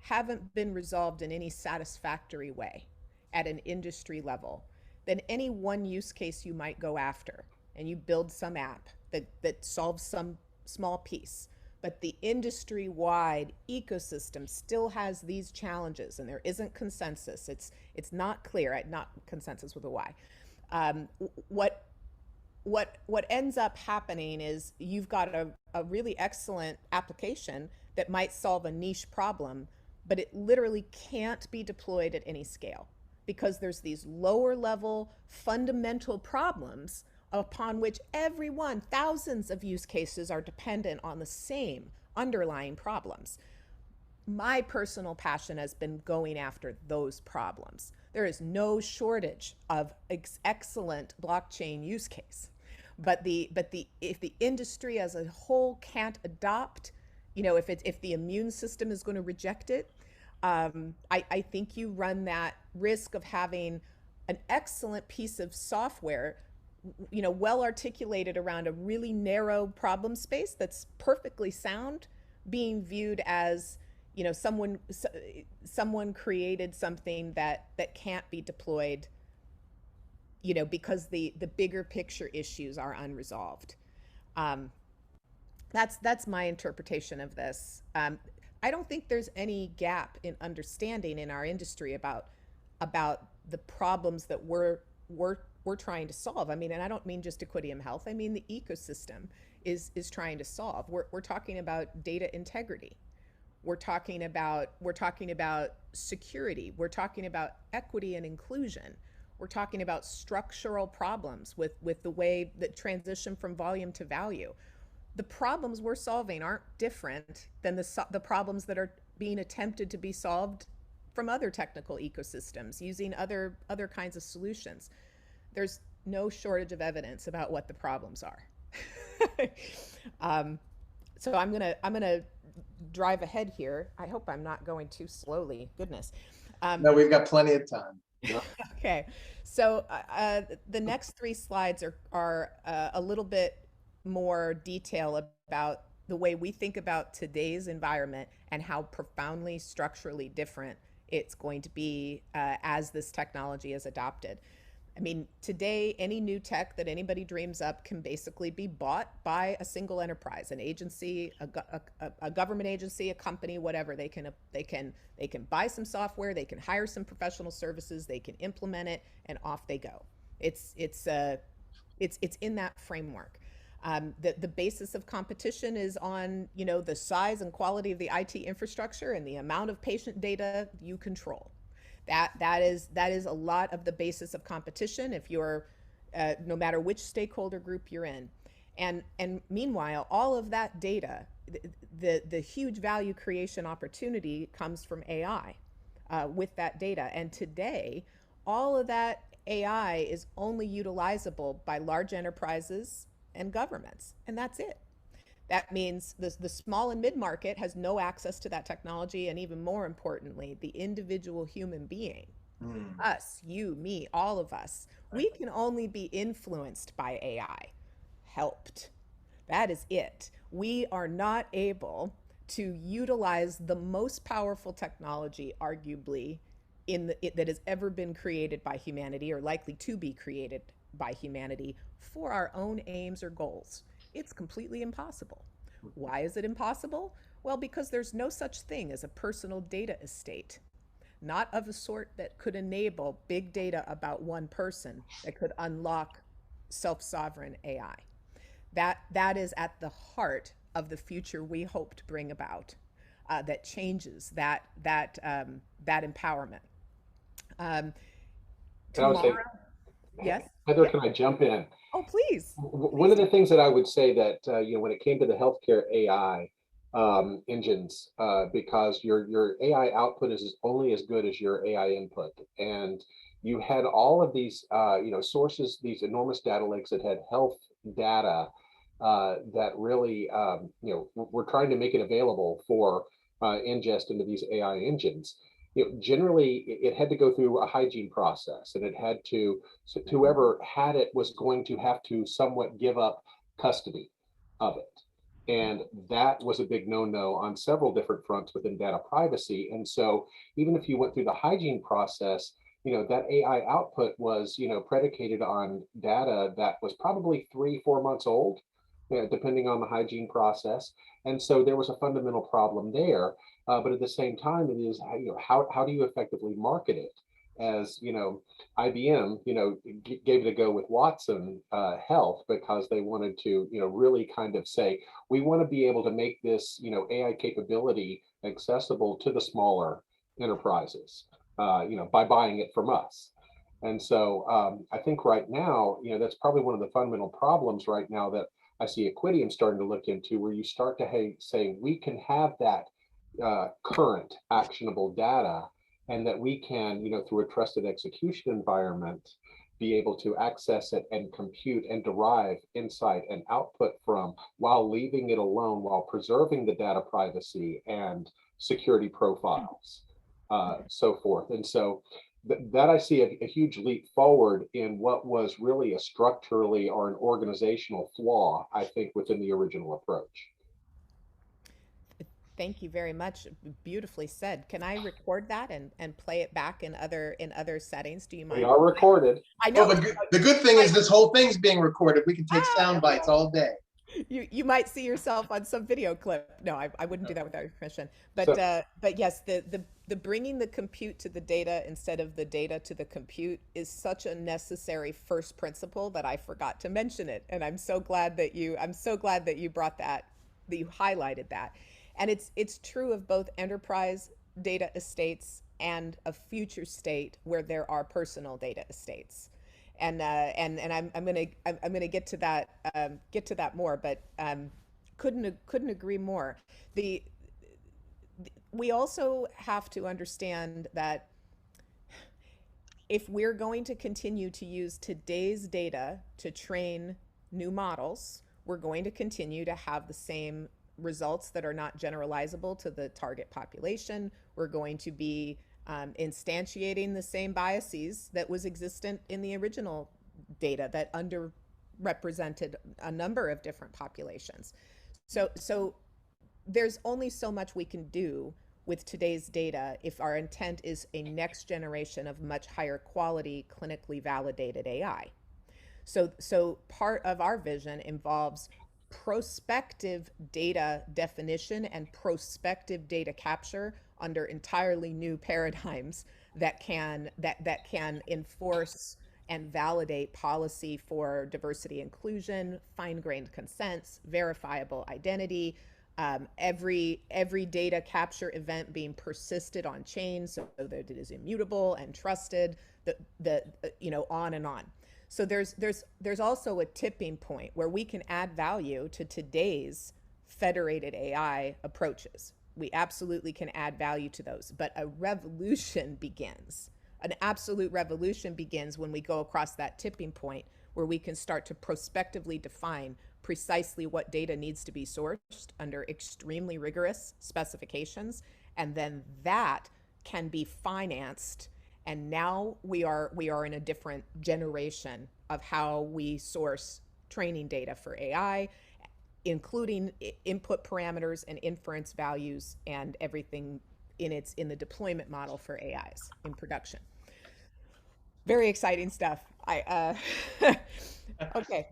haven't been resolved in any satisfactory way at an industry level, then any one use case you might go after and you build some app that solves some small piece, but the industry-wide ecosystem still has these challenges and there isn't consensus. It's not clear, not consensus with a Y. What ends up happening is you've got a really excellent application that might solve a niche problem, but it literally can't be deployed at any scale because there's these lower level fundamental problems upon which thousands of use cases are dependent on the same underlying problems. My personal passion has been going after those problems. There is no shortage of excellent blockchain use case, but if the industry as a whole can't adopt, if the immune system is going to reject it, I think you run that risk of having an excellent piece of software, well articulated around a really narrow problem space that's perfectly sound, being viewed as, someone created something that can't be deployed, because the bigger picture issues are unresolved. That's my interpretation of this. I don't think there's any gap in understanding in our industry about the problems that we're trying to solve. I mean, and I don't mean just Equidium Health. I mean the ecosystem is trying to solve. We're talking about data integrity. We're talking about security. We're talking about equity and inclusion. We're talking about structural problems with the way that transition from volume to value. The problems we're solving aren't different than the problems that are being attempted to be solved from other technical ecosystems using other kinds of solutions. There's no shortage of evidence about what the problems are. So I'm gonna drive ahead here. I hope I'm not going too slowly. Goodness.
No, we've got plenty of time.
Okay, so the next three slides are a little bit more detail about the way we think about today's environment and how profoundly structurally different it's going to be as this technology is adopted. I mean, today, any new tech that anybody dreams up can basically be bought by a single enterprise, an agency, a government agency, a company, whatever. They can buy some software, they can hire some professional services, they can implement it, and off they go. It's in that framework. The basis of competition is on, you know, the size and quality of the IT infrastructure and the amount of patient data you control. That is a lot of the basis of competition if you're no matter which stakeholder group you're in. And meanwhile, all of that data, the huge value creation opportunity comes from AI with that data. And today, all of that AI is only utilizable by large enterprises and governments, and that's it. That means the small and mid-market has no access to that technology, and even more importantly, the individual human being, us, you, me, all of us, we can only be influenced by AI, helped. That is it. We are not able to utilize the most powerful technology, arguably, that has ever been created by humanity or likely to be created by humanity for our own aims or goals. It's completely impossible. Why is it impossible? Well, because there's no such thing as a personal data estate, not of a sort that could enable big data about one person that could unlock self-sovereign AI. That is at the heart of the future we hope to bring about, that changes that empowerment.
And I would say,
Tomorrow, yes,
Heather,
yeah.
can I jump in?
Oh, please.
One of the things that I would say that when it came to the healthcare AI engines, because your AI output is only as good as your AI input, and you had all of these sources, these enormous data lakes that had health data that really we're trying to make it available for ingest into these AI engines. Generally it had to go through a hygiene process, and it had to, so whoever had it was going to have to somewhat give up custody of it. And that was a big no-no on several different fronts within data privacy. And so even if you went through the hygiene process, that AI output was, predicated on data that was probably 3-4 months old, depending on the hygiene process. And so there was a fundamental problem there. But at the same time, it is how do you effectively market it? As IBM gave it a go with Watson Health, because they wanted to really kind of say, we want to be able to make this AI capability accessible to the smaller enterprises by buying it from us. And so I think right now that's probably one of the fundamental problems right now that I see Equidium starting to look into, where you start to say we can have that current actionable data, and that we can, through a trusted execution environment, be able to access it and compute and derive insight and output from, while leaving it alone, while preserving the data privacy and security profiles, so forth. And so that I see a huge leap forward in what was really a structurally or an organizational flaw, I think, within the original approach.
Thank you very much. Beautifully said. Can I record that and play it back in other settings? Do you mind?
We are recorded.
I know.
Well, the good thing is this whole thing's being recorded. We can take sound bites all day.
You might see yourself on some video clip. No, I wouldn't do that without your permission. But but yes, the bringing the compute to the data instead of the data to the compute is such a necessary first principle that I forgot to mention it. And I'm so glad that you brought that you highlighted that. And it's true of both enterprise data estates and a future state where there are personal data estates. And I'm gonna get to that more, but couldn't agree more. We also have to understand that if we're going to continue to use today's data to train new models, we're going to continue to have the same results that are not generalizable to the target population. We're going to be instantiating the same biases that was existent in the original data that represented a number of different populations. So there's only so much we can do with today's data if our intent is a next generation of much higher quality, clinically validated AI. So part of our vision involves prospective data definition and prospective data capture under entirely new paradigms that can enforce and validate policy for diversity inclusion, fine-grained consents, verifiable identity, every data capture event being persisted on chain so that it is immutable and trusted, on and on. So there's also a tipping point where we can add value to today's federated AI approaches. We absolutely can add value to those, but a revolution begins. An absolute revolution begins when we go across that tipping point where we can start to prospectively define precisely what data needs to be sourced under extremely rigorous specifications, and then that can be financed. And now we are in a different generation of how we source training data for AI, including input parameters and inference values and everything in the deployment model for AIs in production. Very exciting stuff. Okay.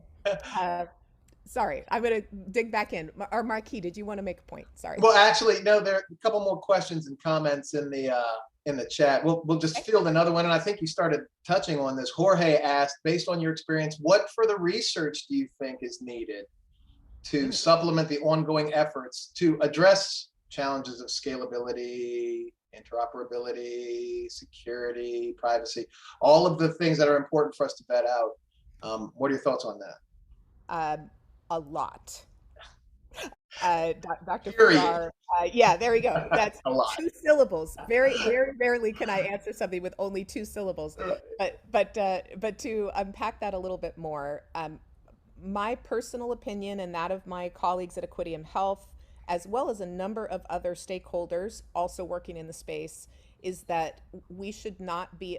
Sorry, I'm going to dig back in. Or Marquis, did you want to make a point? Sorry.
Well, actually, no, there are a couple more questions and comments in the chat. We'll just field another one. And I think you started touching on this. Jorge asked, based on your experience, what further research do you think is needed to supplement the ongoing efforts to address challenges of scalability, interoperability, security, privacy, all of the things that are important for us to vet out? What are your thoughts on that?
A lot. Dr. Farrar, yeah, there we go. That's
a lot.
2 syllables. Very, very rarely can I answer something with only 2 syllables. But to unpack that a little bit more, my personal opinion and that of my colleagues at Equidium Health, as well as a number of other stakeholders also working in the space, is that we should not be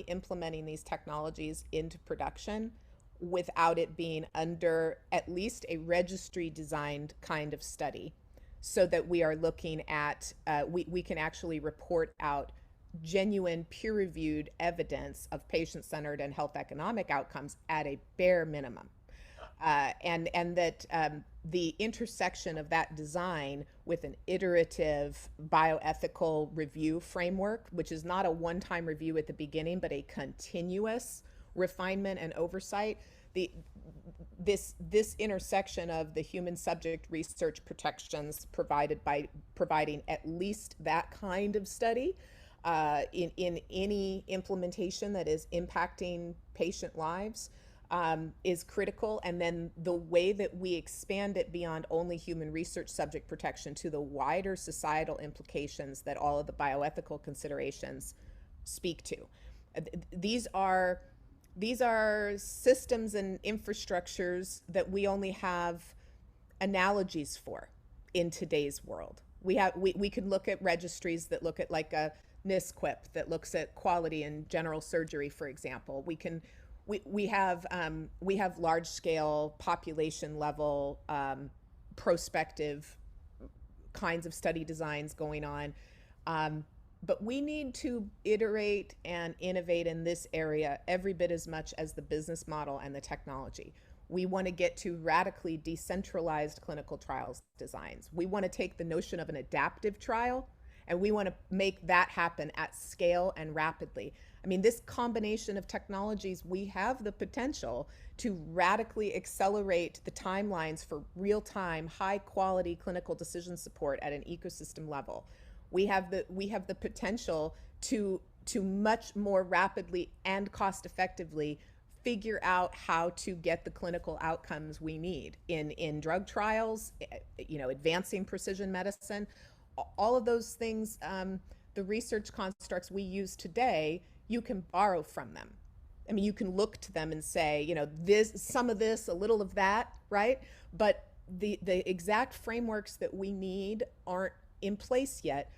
implementing these technologies into production without it being under at least a registry designed kind of study, so that we are looking at, we can actually report out genuine peer-reviewed evidence of patient-centered and health economic outcomes at a bare minimum. And that the intersection of that design with an iterative bioethical review framework, which is not a one-time review at the beginning, but a continuous refinement and oversight, this intersection of the human subject research protections provided by providing at least that kind of study in any implementation that is impacting patient lives is critical. And then the way that we expand it beyond only human research subject protection to the wider societal implications that all of the bioethical considerations speak to. These are systems and infrastructures that we only have analogies for in today's world. We can look at registries that look at, like a NISQIP that looks at quality in general surgery, for example. We have large scale population level prospective kinds of study designs going on. But we need to iterate and innovate in this area every bit as much as the business model and the technology. We want to get to radically decentralized clinical trials designs. We want to take the notion of an adaptive trial and we want to make that happen at scale and rapidly. I mean, this combination of technologies, we have the potential to radically accelerate the timelines for real-time, high-quality clinical decision support at an ecosystem level. We have the potential to much more rapidly and cost effectively figure out how to get the clinical outcomes we need in drug trials, advancing precision medicine, all of those things. The research constructs we use today, you can borrow from them. I mean, you can look to them and say, some of this, a little of that, right? But the exact frameworks that we need aren't in place yet.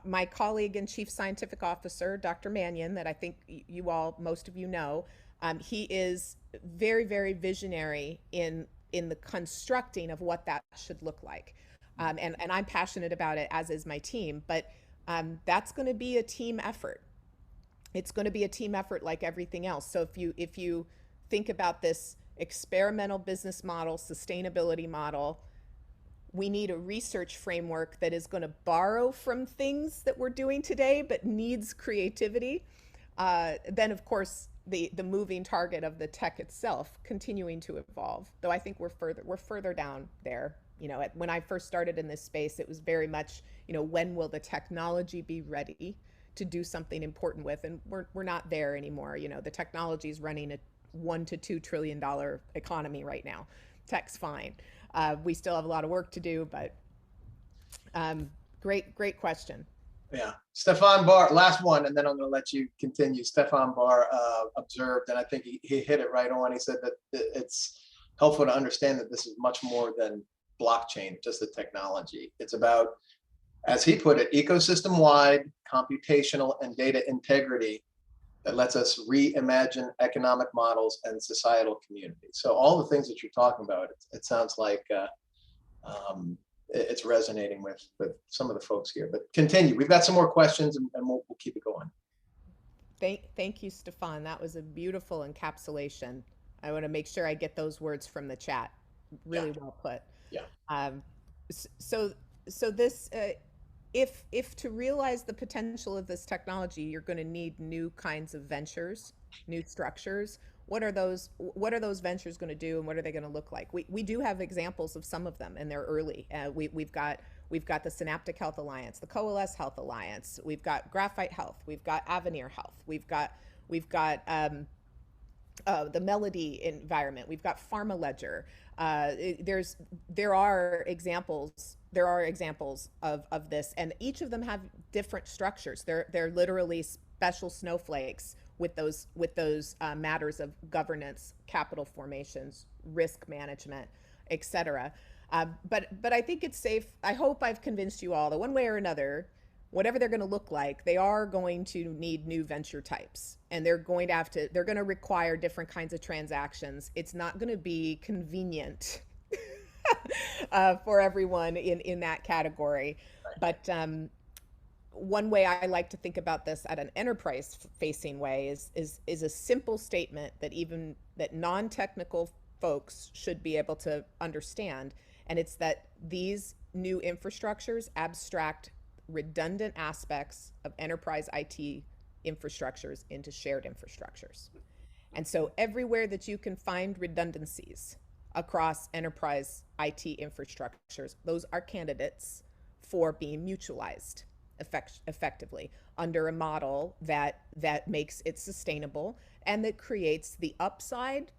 My colleague and chief scientific officer, Dr. Mannion, that I think most of you know, he is very, very visionary in the constructing of what that should look like. And I'm passionate about it, as is my team, but that's going to be a team effort. It's going to be a team effort like everything else. So if you think about this experimental business model, sustainability model, we need a research framework that is going to borrow from things that we're doing today, but needs creativity. Then, of course, the moving target of the tech itself continuing to evolve. Though I think we're further down there. You know, when I first started in this space, it was very much, you know, when will the technology be ready to do something important with? And we're not there anymore. You know, the technology is running a $1 to $2 trillion economy right now. Tech's fine. We still have a lot of work to do, but great question.
Yeah, Stefan Barr, last one, and then I'm going to let you continue. Stefan Barr observed, and I think he hit it right on. He said that it's helpful to understand that this is much more than blockchain, just the technology. It's about, as he put it, ecosystem-wide computational and data integrity that lets us reimagine economic models and societal community. So all the things that you're talking about, it sounds like it's resonating with some of the folks here. But continue. We've got some more questions, and we'll keep it going.
Thank you, Stefan. That was a beautiful encapsulation. I want to make sure I get those words from the chat. Really well put.
Yeah.
So this, if to realize the potential of this technology, you're going to need new kinds of ventures, new structures. What are those ventures going to do, and what are they going to look like? We do have examples of some of them, and they're early. We've got the Synaptic Health Alliance, the Coalesce Health Alliance, we've got Graphite Health, we've got Avenir Health, we've got the Melody environment, we've got Pharma Ledger. There are examples of this, and each of them have different structures. They're literally special snowflakes with those matters of governance, capital formations, risk management, etc. But I think it's safe. I hope I've convinced you all that one way or another, whatever they're going to look like, they are going to need new venture types, and they're going to require different kinds of transactions. It's not going to be convenient for everyone in that category. But one way I like to think about this at an enterprise facing way is a simple statement that non-technical folks should be able to understand. And it's that these new infrastructures abstract redundant aspects of enterprise IT infrastructures into shared infrastructures. And so everywhere that you can find redundancies across enterprise IT infrastructures, those are candidates for being mutualized effectively under a model that makes it sustainable and that creates the upside.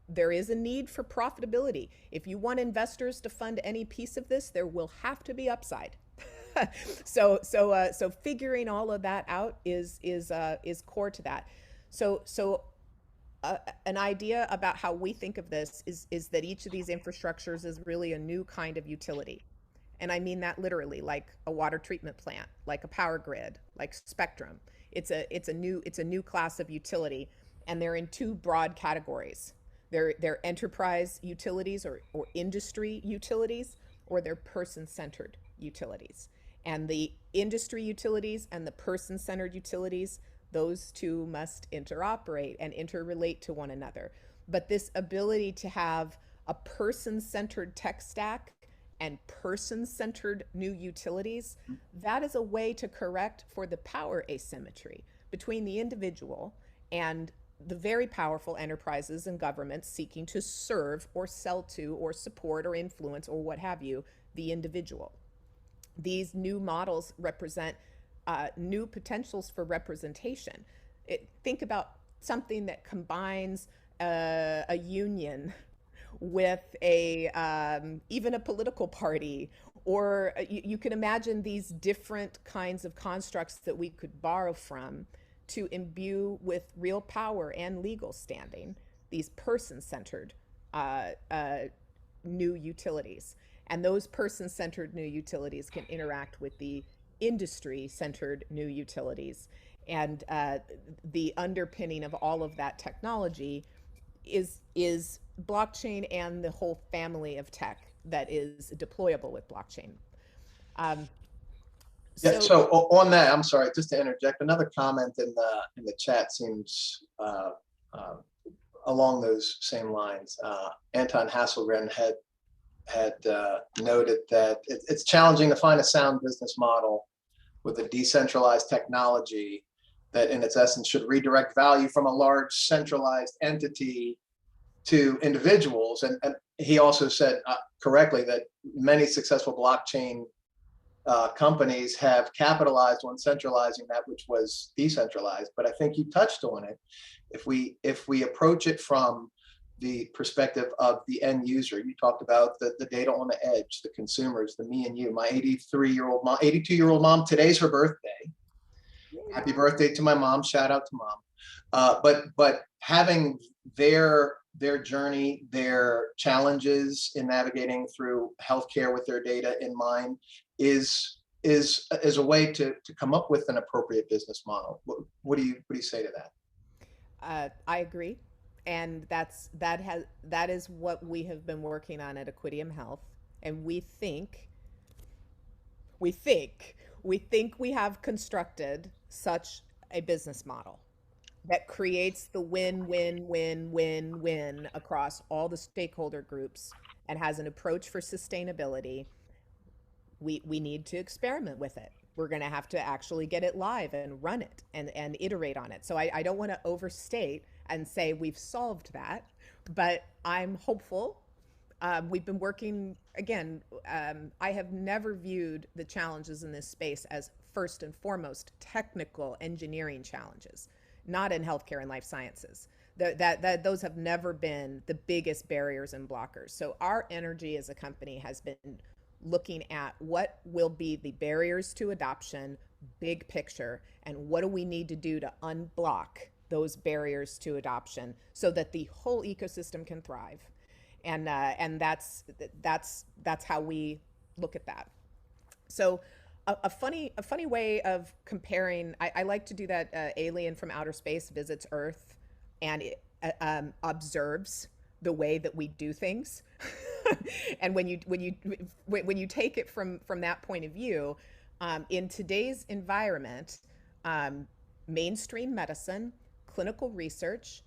There is a need for profitability. If you want investors to fund any piece of this, there will have to be upside. So figuring all of that out is core to that. So an idea about how we think of this is that each of these infrastructures is really a new kind of utility. And I mean that literally, like a water treatment plant, like a power grid, like Spectrum. It's a new class of utility, and they're in two broad categories. They're enterprise utilities or industry utilities, or they're person-centered utilities. And the industry utilities and the person-centered utilities, those two must interoperate and interrelate to one another. But this ability to have a person-centered tech stack and person-centered new utilities, that is a way to correct for the power asymmetry between the individual and the very powerful enterprises and governments seeking to serve or sell to or support or influence or what have you, the individual. These new models represent new potentials for representation. Think about something that combines a union with even a political party, or you can imagine these different kinds of constructs that we could borrow from to imbue with real power and legal standing these person-centered new utilities. And those person-centered new utilities can interact with the industry-centered new utilities. And the underpinning of all of that technology is blockchain and the whole family of tech that is deployable with blockchain.
Yeah, so on that, I'm sorry, just to interject, another comment in the chat seems along those same lines. Anton Hasselgren had noted that it's challenging to find a sound business model with a decentralized technology that in its essence should redirect value from a large centralized entity to individuals. And he also said correctly that many successful blockchain companies have capitalized on centralizing that which was decentralized. But I think you touched on it. If we approach it from the perspective of the end user, you talked about the data on the edge, the consumers, the me and you. My 82-year-old mom, today's her birthday. Happy birthday to my mom. Shout out to mom. But having their journey, their challenges in navigating through healthcare with their data in mind is a way to come up with an appropriate business model. What do you say to that?
I agree, and that is what we have been working on at Equidium Health, and we think we have constructed such a business model that creates the win-win-win-win-win across all the stakeholder groups and has an approach for sustainability. We need to experiment with it. We're going to have to actually get it live and run it and iterate on it. So I don't want to overstate and say we've solved that, but I'm hopeful. We've been working, again, I have never viewed the challenges in this space as first and foremost technical engineering challenges, not in healthcare and life sciences. Those have never been the biggest barriers and blockers. So our energy as a company has been looking at what will be the barriers to adoption, big picture, and what do we need to do to unblock those barriers to adoption so that the whole ecosystem can thrive. And that's how we look at that. So a funny way of comparing, I like to do that. Alien from outer space visits Earth and it, observes the way that we do things. And when you take it from that point of view, in today's environment, mainstream medicine, clinical research,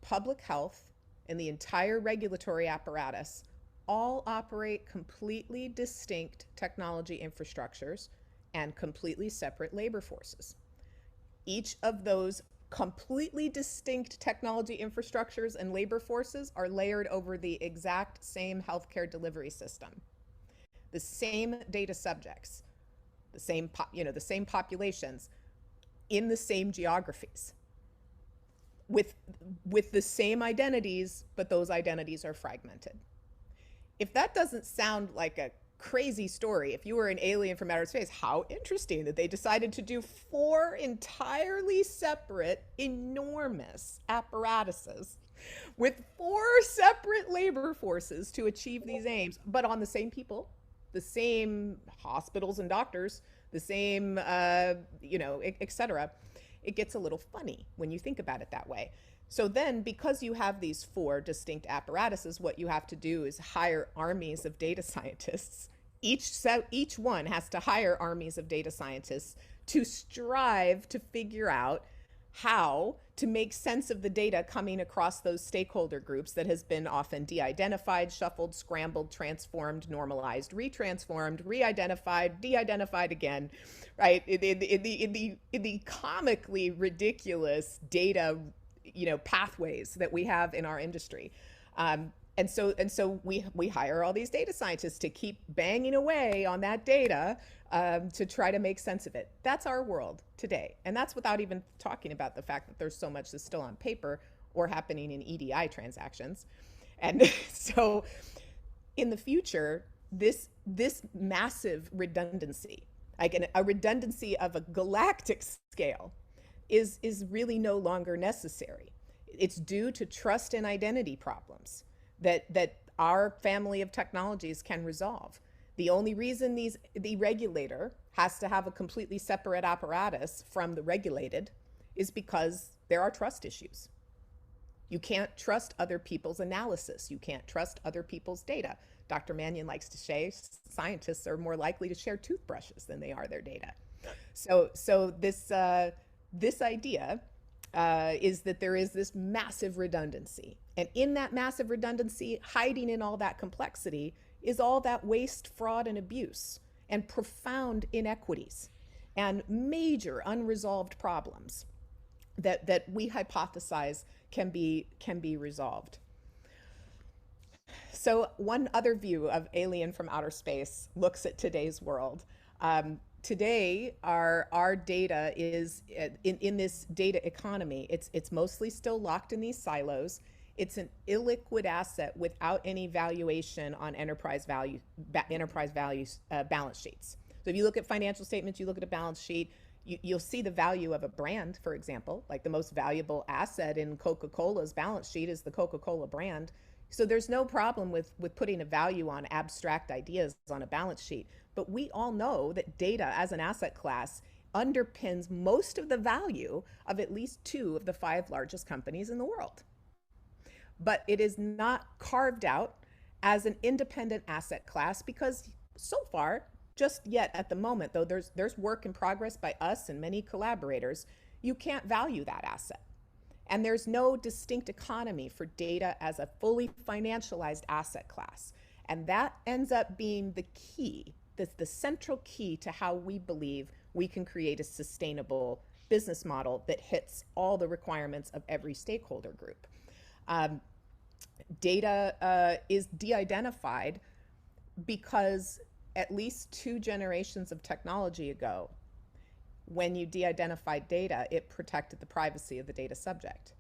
public health, and the entire regulatory apparatus all operate completely distinct technology infrastructures and completely separate labor forces. Each of those completely distinct technology infrastructures and labor forces are layered over the exact same healthcare delivery system. The same data subjects, the same populations in the same geographies with the same identities, but those identities are fragmented. If that doesn't sound like a crazy story, if you were an alien from outer space, how interesting that they decided to do 4 entirely separate, enormous apparatuses with 4 separate labor forces to achieve these aims, but on the same people, the same hospitals and doctors, the same, et cetera. It gets a little funny when you think about it that way. So then, because you have these 4 distinct apparatuses, what you have to do is hire armies of data scientists. Each one has to hire armies of data scientists to strive to figure out how to make sense of the data coming across those stakeholder groups that has been often de-identified, shuffled, scrambled, transformed, normalized, retransformed, re-identified, de-identified again, right? In the comically ridiculous data pathways that we have in our industry. And so we hire all these data scientists to keep banging away on that data to try to make sense of it. That's our world today. And that's without even talking about the fact that there's so much that's still on paper or happening in EDI transactions. And so in the future, this massive redundancy, like a redundancy of a galactic scale, is really no longer necessary. It's due to trust and identity problems that our family of technologies can resolve. The only reason the regulator has to have a completely separate apparatus from the regulated is because there are trust issues. You can't trust other people's analysis. You can't trust other people's data. Dr. Mannion likes to say scientists are more likely to share toothbrushes than they are their data. So this idea is that there is this massive redundancy. And in that massive redundancy, hiding in all that complexity, is all that waste, fraud, and abuse, and profound inequities, and major unresolved problems that we hypothesize can be resolved. So one other view of Alien from Outer Space looks at today's world. Today, our data is in this data economy. It's mostly still locked in these silos. It's an illiquid asset without any valuation on enterprise value balance sheets. So if you look at financial statements, you look at a balance sheet, you'll see the value of a brand, for example. Like the most valuable asset in Coca-Cola's balance sheet is the Coca-Cola brand. So there's no problem with putting a value on abstract ideas on a balance sheet. But we all know that data as an asset class underpins most of the value of at least 2 of the 5 largest companies in the world. But it is not carved out as an independent asset class because so far, just yet at the moment, though there's work in progress by us and many collaborators, you can't value that asset. And there's no distinct economy for data as a fully financialized asset class. And that ends up being the key, the central key to how we believe we can create a sustainable business model that hits all the requirements of every stakeholder group. Data is de-identified because at least 2 generations of technology ago, when you de-identified data, it protected the privacy of the data subject.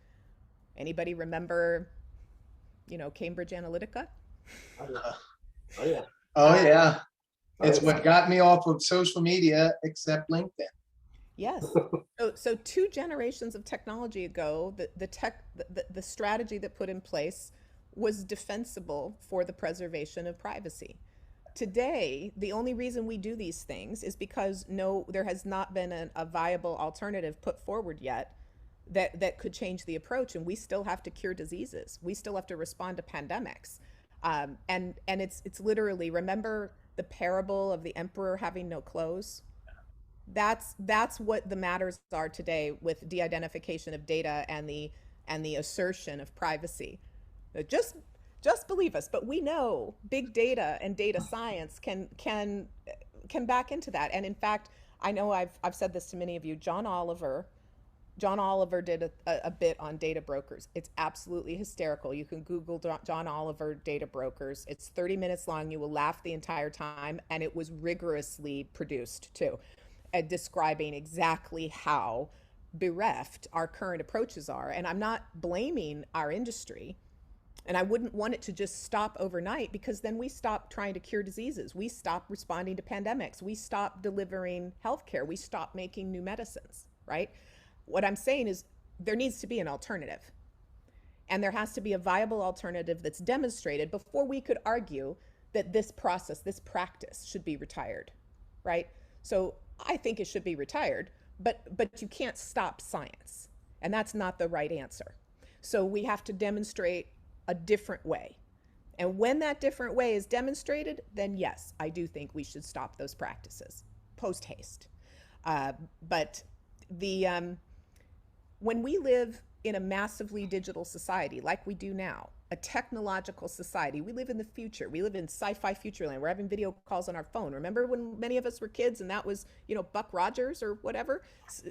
Anybody remember, Cambridge Analytica?
Oh yeah.
Oh yeah. It's
Oh,
what got me off of social media, except LinkedIn.
Yes. So 2 generations of technology ago, the strategy that put in place was defensible for the preservation of privacy. Today, the only reason we do these things is because there has not been a viable alternative put forward yet that could change the approach, and we still have to cure diseases. We still have to respond to pandemics. And it's literally, remember the parable of the emperor having no clothes? That's what the matters are today with de-identification of data and the assertion of privacy. Just believe us, but we know big data and data science can back into that. And in fact, I know I've said this to many of you. John Oliver did a bit on data brokers. It's absolutely hysterical. You can Google John Oliver data brokers. It's 30 minutes long. You will laugh the entire time, and it was rigorously produced too, describing exactly how bereft our current approaches are. And I'm not blaming our industry. And I wouldn't want it to just stop overnight, because then we stop trying to cure diseases. We stop responding to pandemics. We stop delivering healthcare. We stop making new medicines, right? What I'm saying is there needs to be an alternative. And there has to be a viable alternative that's demonstrated before we could argue that this process, this practice should be retired, right? So I think it should be retired, but you can't stop science. And that's not the right answer. So we have to demonstrate a different way. And when that different way is demonstrated, then yes, I do think we should stop those practices post haste. But when we live in a massively digital society like we do now, a technological society, we live in the future. We live in sci-fi futureland. We're having video calls on our phone. Remember when many of us were kids and that was, Buck Rogers or whatever,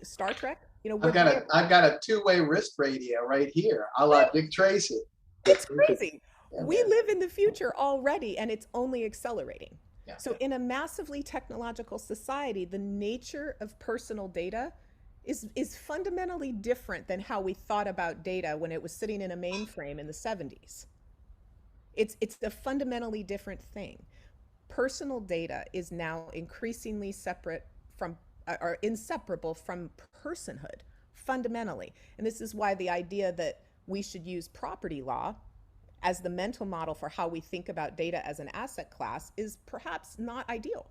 Star Trek?
I've got a 2-way wrist radio right here, a la Dick Tracy.
It's crazy.
Yeah,
we
man.
live in the future already, and it's only accelerating.
Yeah.
So in a massively technological society, the nature of personal data is fundamentally different than how we thought about data when it was sitting in a mainframe in the 70s. It's a fundamentally different thing. Personal data is now increasingly separate from, or inseparable from personhood, fundamentally. And this is why the idea that we should use property law as the mental model for how we think about data as an asset class is perhaps not ideal.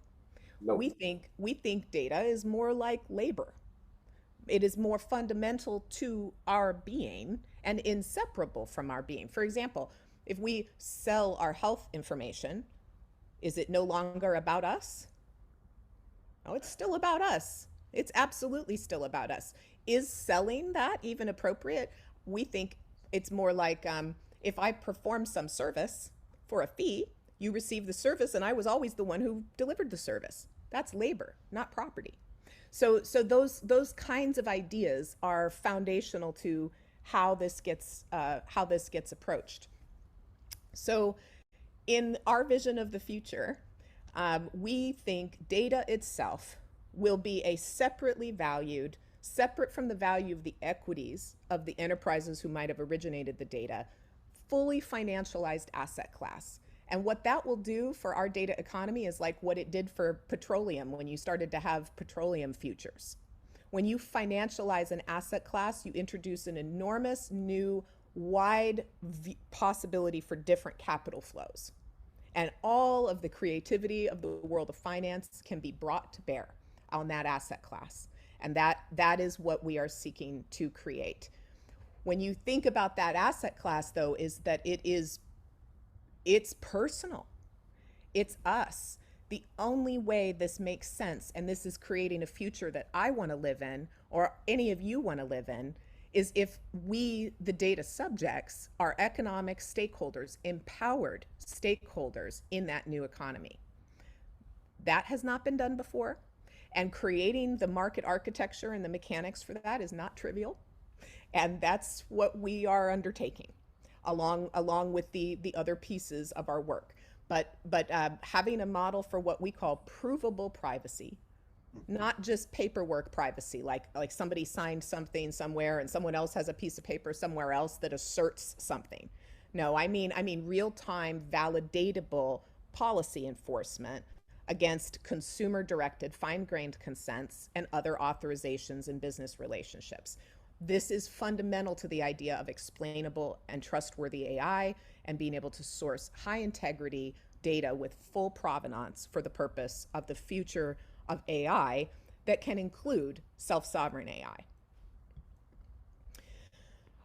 No.
We think data is more like labor. It is more fundamental to our being and inseparable from our being. For example, if we sell our health information, is it no longer about us? No, it's still about us. It's absolutely still about us. Is selling that even appropriate? We think it's more like if I perform some service for a fee, you receive the service, and I was always the one who delivered the service. That's labor, not property. So those kinds of ideas are foundational to how this gets approached. So in our vision of the future, we think data itself will be a separately valued, separate from the value of the equities of the enterprises who might have originated the data, fully financialized asset class. And what that will do for our data economy is like what it did for petroleum when you started to have petroleum futures. When you financialize an asset class, you introduce an enormous new wide possibility for different capital flows. And all of the creativity of the world of finance can be brought to bear on that asset class. And that is what we are seeking to create. When you think about that asset class, though, is that it's personal. It's us. The only way this makes sense, and this is creating a future that I want to live in, or any of you want to live in, is if we, the data subjects, are economic stakeholders, empowered stakeholders in that new economy. That has not been done before, and creating the market architecture and the mechanics for that is not trivial, and that's what we are undertaking, along with the other pieces of our work. But having a model for what we call provable privacy, not just paperwork privacy, like somebody signed something somewhere and someone else has a piece of paper somewhere else that asserts something. No, I mean real-time validatable policy enforcement against consumer-directed fine-grained consents and other authorizations in business relationships. This is fundamental to the idea of explainable and trustworthy AI and being able to source high integrity data with full provenance for the purpose of the future of AI that can include self-sovereign AI.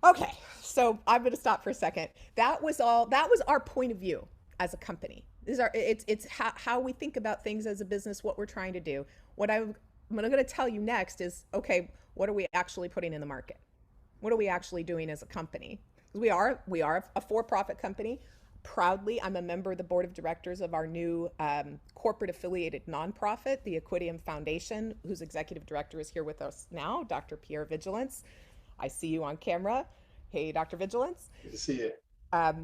Okay, so I'm going to stop for a second. That was our point of view as a company. It's how we think about things as a business, what we're trying to do. What I'm going to tell you next is, okay, what are we actually putting in the market? What are we actually doing as a company? We are a for-profit company. Proudly, I'm a member of the board of directors of our new corporate affiliated nonprofit, the Equidium Foundation, whose executive director is here with us now, Dr. Pierre Vigilance. I see you on camera. Hey, Dr. Vigilance.
Good to see you.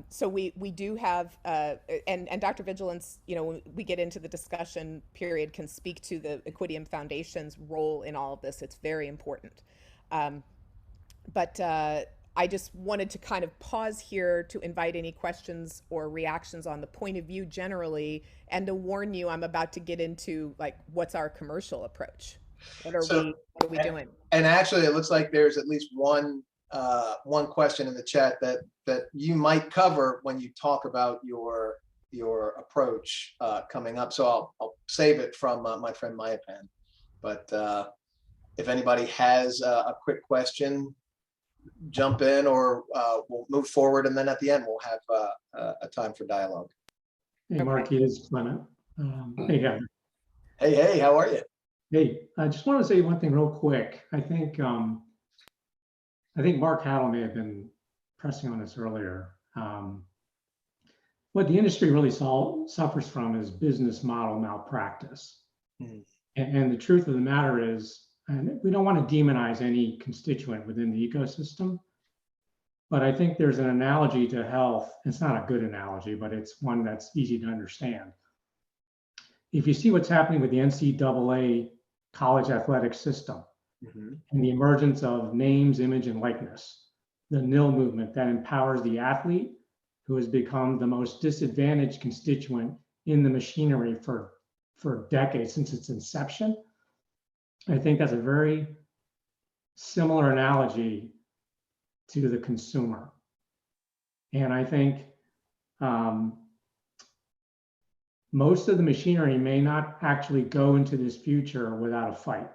So we do have, and Dr. Vigilance, when we get into the discussion period, can speak to the Equidium Foundation's role in all of this. It's very important. But I just wanted to kind of pause here to invite any questions or reactions on the point of view generally, and to warn you, I'm about to get into like, what's our commercial approach? What are we doing?
And actually, it looks like there's at least one question in the chat that you might cover when you talk about your approach coming up. So I'll save it from my friend Mayapan. But if anybody has a quick question, jump in, or we'll move forward, and then at the end we'll have a time for dialogue.
Hey, Marky, this is Clement. Hey, Heather.
Hey, how are you?
Hey, I just want to say one thing real quick. I think Mark Hattel may have been pressing on this earlier. What the industry really suffers from is business model malpractice. Mm-hmm. And the truth of the matter is, and we don't want to demonize any constituent within the ecosystem, but I think there's an analogy to health. It's not a good analogy, but it's one that's easy to understand. If you see what's happening with the NCAA college athletic system, mm-hmm. and the emergence of names, image, and likeness, the nil movement that empowers the athlete, who has become the most disadvantaged constituent in the machinery for decades since its inception. I think that's a very similar analogy to the consumer. And I think most of the machinery may not actually go into this future without a fight.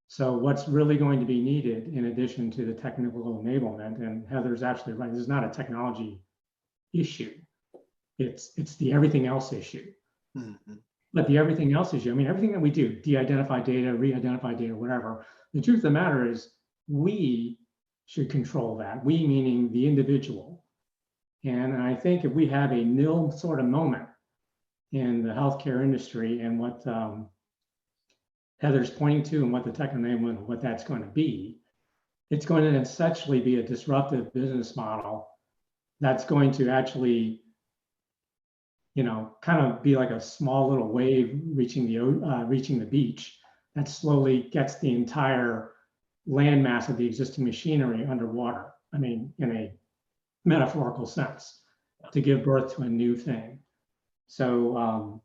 So what's really going to be needed in addition to the technical enablement, and Heather's absolutely right, this is not a technology issue. It's the everything else issue.
Mhm.
But the everything else issue, I mean, everything that we do, de-identify data, re-identify data, whatever, the truth of the matter is we should control that. We meaning the individual. And I think if we have a nil sort of moment in the healthcare industry and what Heather's pointing to and what the tech enablement, what that's going to be, it's going to essentially be a disruptive business model that's going to actually, you know, kind of be like a small little wave reaching the beach that slowly gets the entire landmass of the existing machinery underwater. I mean, in a metaphorical sense, to give birth to a new thing. So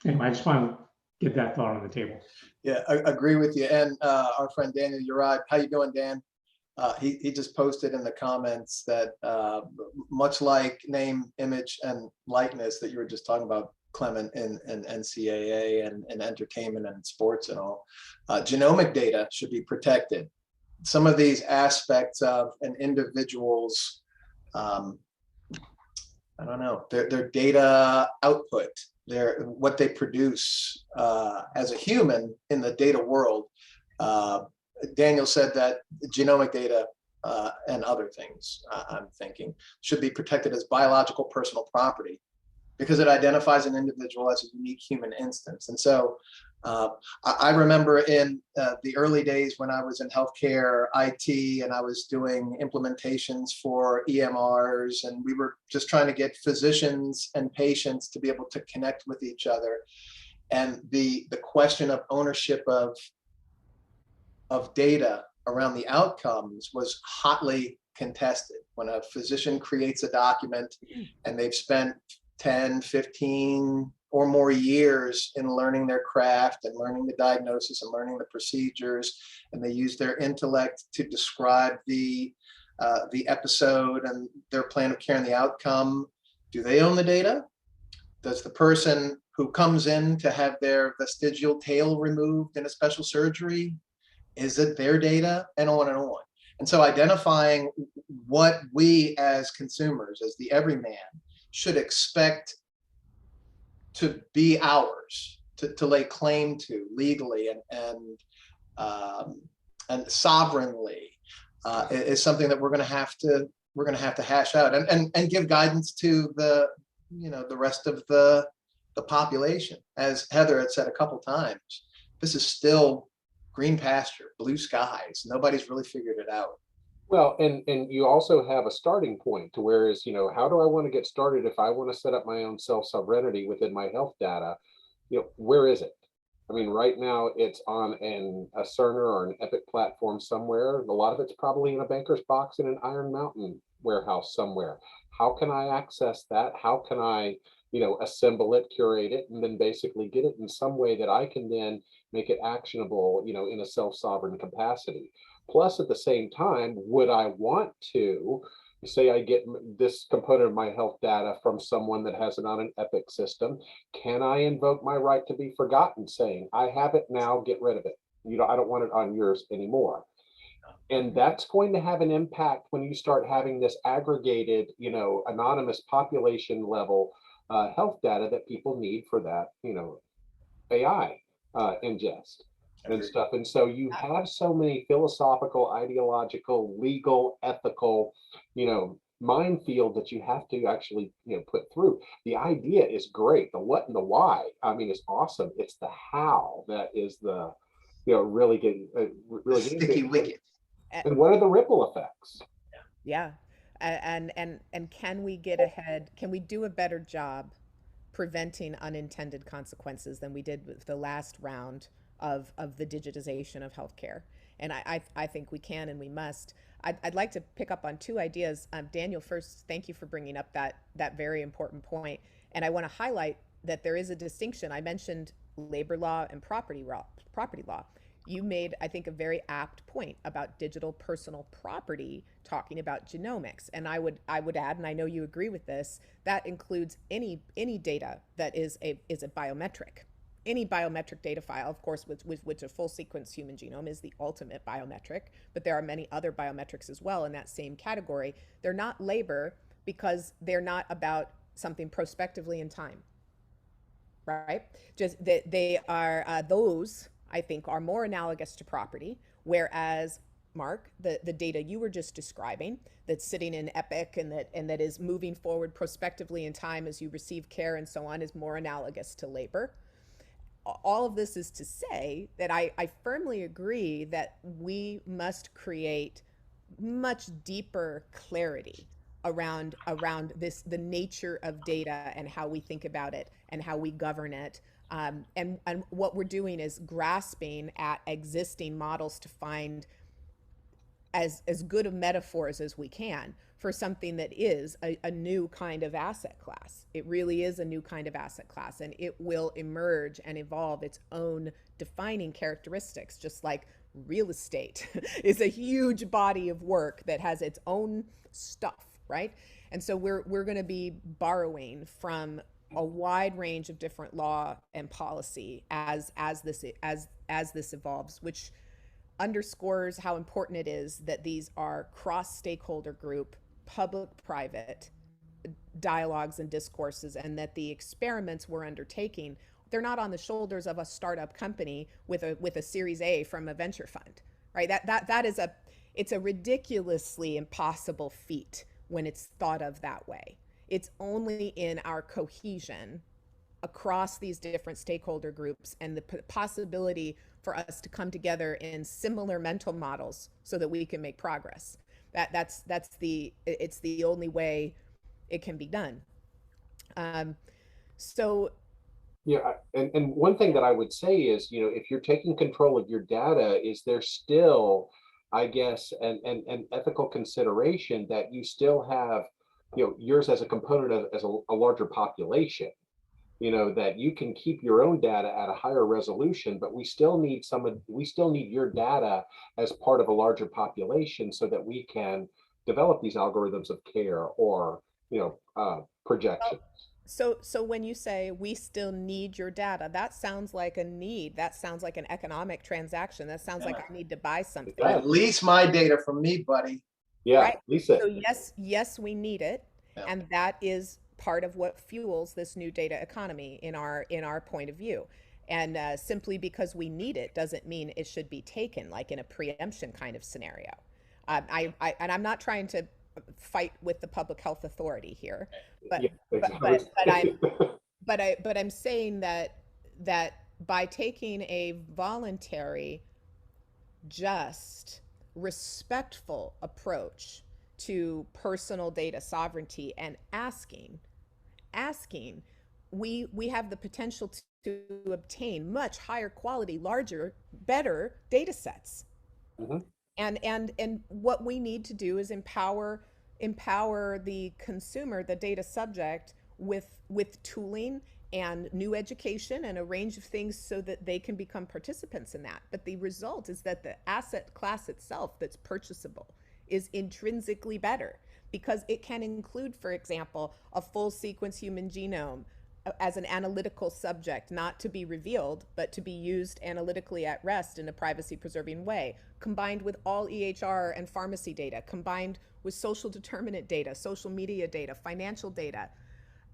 anyway, I just want to get that thought on the table.
Yeah, I agree with you. And our friend Daniel Urad, how you doing, Dan? He just posted in the comments that much like name, image, and likeness that you were just talking about, Clement, in NCAA and entertainment and sports and all, genomic data should be protected. Some of these aspects of an individual's, I don't know, their data output, what they produce as a human in the data world. Daniel said that genomic data and other things, I'm thinking, should be protected as biological personal property because it identifies an individual as a unique human instance. And so I remember in the early days when I was in healthcare IT and I was doing implementations for EMRs, and we were just trying to get physicians and patients to be able to connect with each other. And the question of ownership of data around the outcomes was hotly contested. When a physician creates a document and they've spent 10, 15 or more years in learning their craft and learning the diagnosis and learning the procedures, and they use their intellect to describe the episode and their plan of care and the outcome, do they own the data? Does the person who comes in to have their vestigial tail removed in a special surgery, is it their data? And on and on. And so identifying what we as consumers, as the everyman, should expect to be ours, to lay claim to legally and sovereignly, is something that we're going to have to hash out and give guidance to the rest of the population. As Heather had said a couple times, this is still green pasture, blue skies. Nobody's really figured it out.
Well, and you also have a starting point to whereas, how do I want to get started if I want to set up my own self-sovereignty within my health data? Where is it? I mean, right now it's on a Cerner or an Epic platform somewhere. A lot of it's probably in a banker's box in an Iron Mountain warehouse somewhere. How can I access that? How can I, assemble it, curate it, and then basically get it in some way that I can then make it actionable, in a self-sovereign capacity. Plus, at the same time, would I want to say I get this component of my health data from someone that has it on an Epic system? Can I invoke my right to be forgotten, saying, I have it now, get rid of it. I don't want it on yours anymore. And that's going to have an impact when you start having this aggregated, anonymous population level health data that people need for that, AI ingest and stuff. And so you have so many philosophical, ideological, legal, ethical, minefield that you have to actually, put through. The idea is great. The what and the why, is awesome. It's the how that is the, really getting really
sticky wicket.
And what are the ripple effects?
Yeah. And can we get ahead? Can we do a better job preventing unintended consequences than we did with the last round of the digitization of healthcare? And I think we can and we must. I'd like to pick up on two ideas. Daniel, first, thank you for bringing up that very important point. And I want to highlight that there is a distinction. I mentioned labor law and property law. You made, I think, a very apt point about digital personal property, talking about genomics. And I would add, and I know you agree with this, that includes any data that is a biometric, any biometric data file, of course, with which a full sequence human genome is the ultimate biometric, but there are many other biometrics as well in that same category. They're not labor because they're not about something prospectively in time, right? Just that they are, those I think are more analogous to property, whereas Mark, the data you were just describing that's sitting in Epic and that is moving forward prospectively in time as you receive care and so on is more analogous to labor. All of this is to say that I firmly agree that we must create much deeper clarity around this, the nature of data and how we think about it and how we govern it. And what we're doing is grasping at existing models to find as good of metaphors as we can for something that is a new kind of asset class. It really is a new kind of asset class, and it will emerge and evolve its own defining characteristics, just like real estate is a huge body of work that has its own stuff, right? And so we're going to be borrowing from a wide range of different law and policy as this evolves, which underscores how important it is that these are cross-stakeholder group, public-private dialogues and discourses, and that the experiments we're undertaking, they're not on the shoulders of a startup company with a Series A from a venture fund, right? It's a ridiculously impossible feat when it's thought of that way. It's only in our cohesion across these different stakeholder groups and the possibility for us to come together in similar mental models so that we can make progress. It's the only way it can be done. So
Yeah, and one thing that I would say is, if you're taking control of your data, is there still, I guess, an ethical consideration that you still have, yours as a component of as a larger population, that you can keep your own data at a higher resolution, but we still need your data as part of a larger population so that we can develop these algorithms of care or, projections.
So when you say we still need your data, that sounds like a need. That sounds like an economic transaction. That sounds like I need to buy something.
At least my data from me, buddy.
Yeah,
right?
Lisa.
So yes, we need it,
Yeah.
and that is part of what fuels this new data economy in our point of view. And simply because we need it doesn't mean it should be taken like in a preemption kind of scenario. And I'm not trying to fight with the public health authority here, but I'm saying that by taking a voluntary, just, respectful approach to personal data sovereignty and asking, we have the potential to obtain much higher quality, larger, better data sets.
Mhm.
And what we need to do is empower the consumer, the data subject, with tooling and new education and a range of things so that they can become participants in that. But the result is that the asset class itself that's purchasable is intrinsically better because it can include, for example, a full sequence human genome as an analytical subject, not to be revealed, but to be used analytically at rest in a privacy preserving way, combined with all EHR and pharmacy data, combined with social determinant data, social media data, financial data.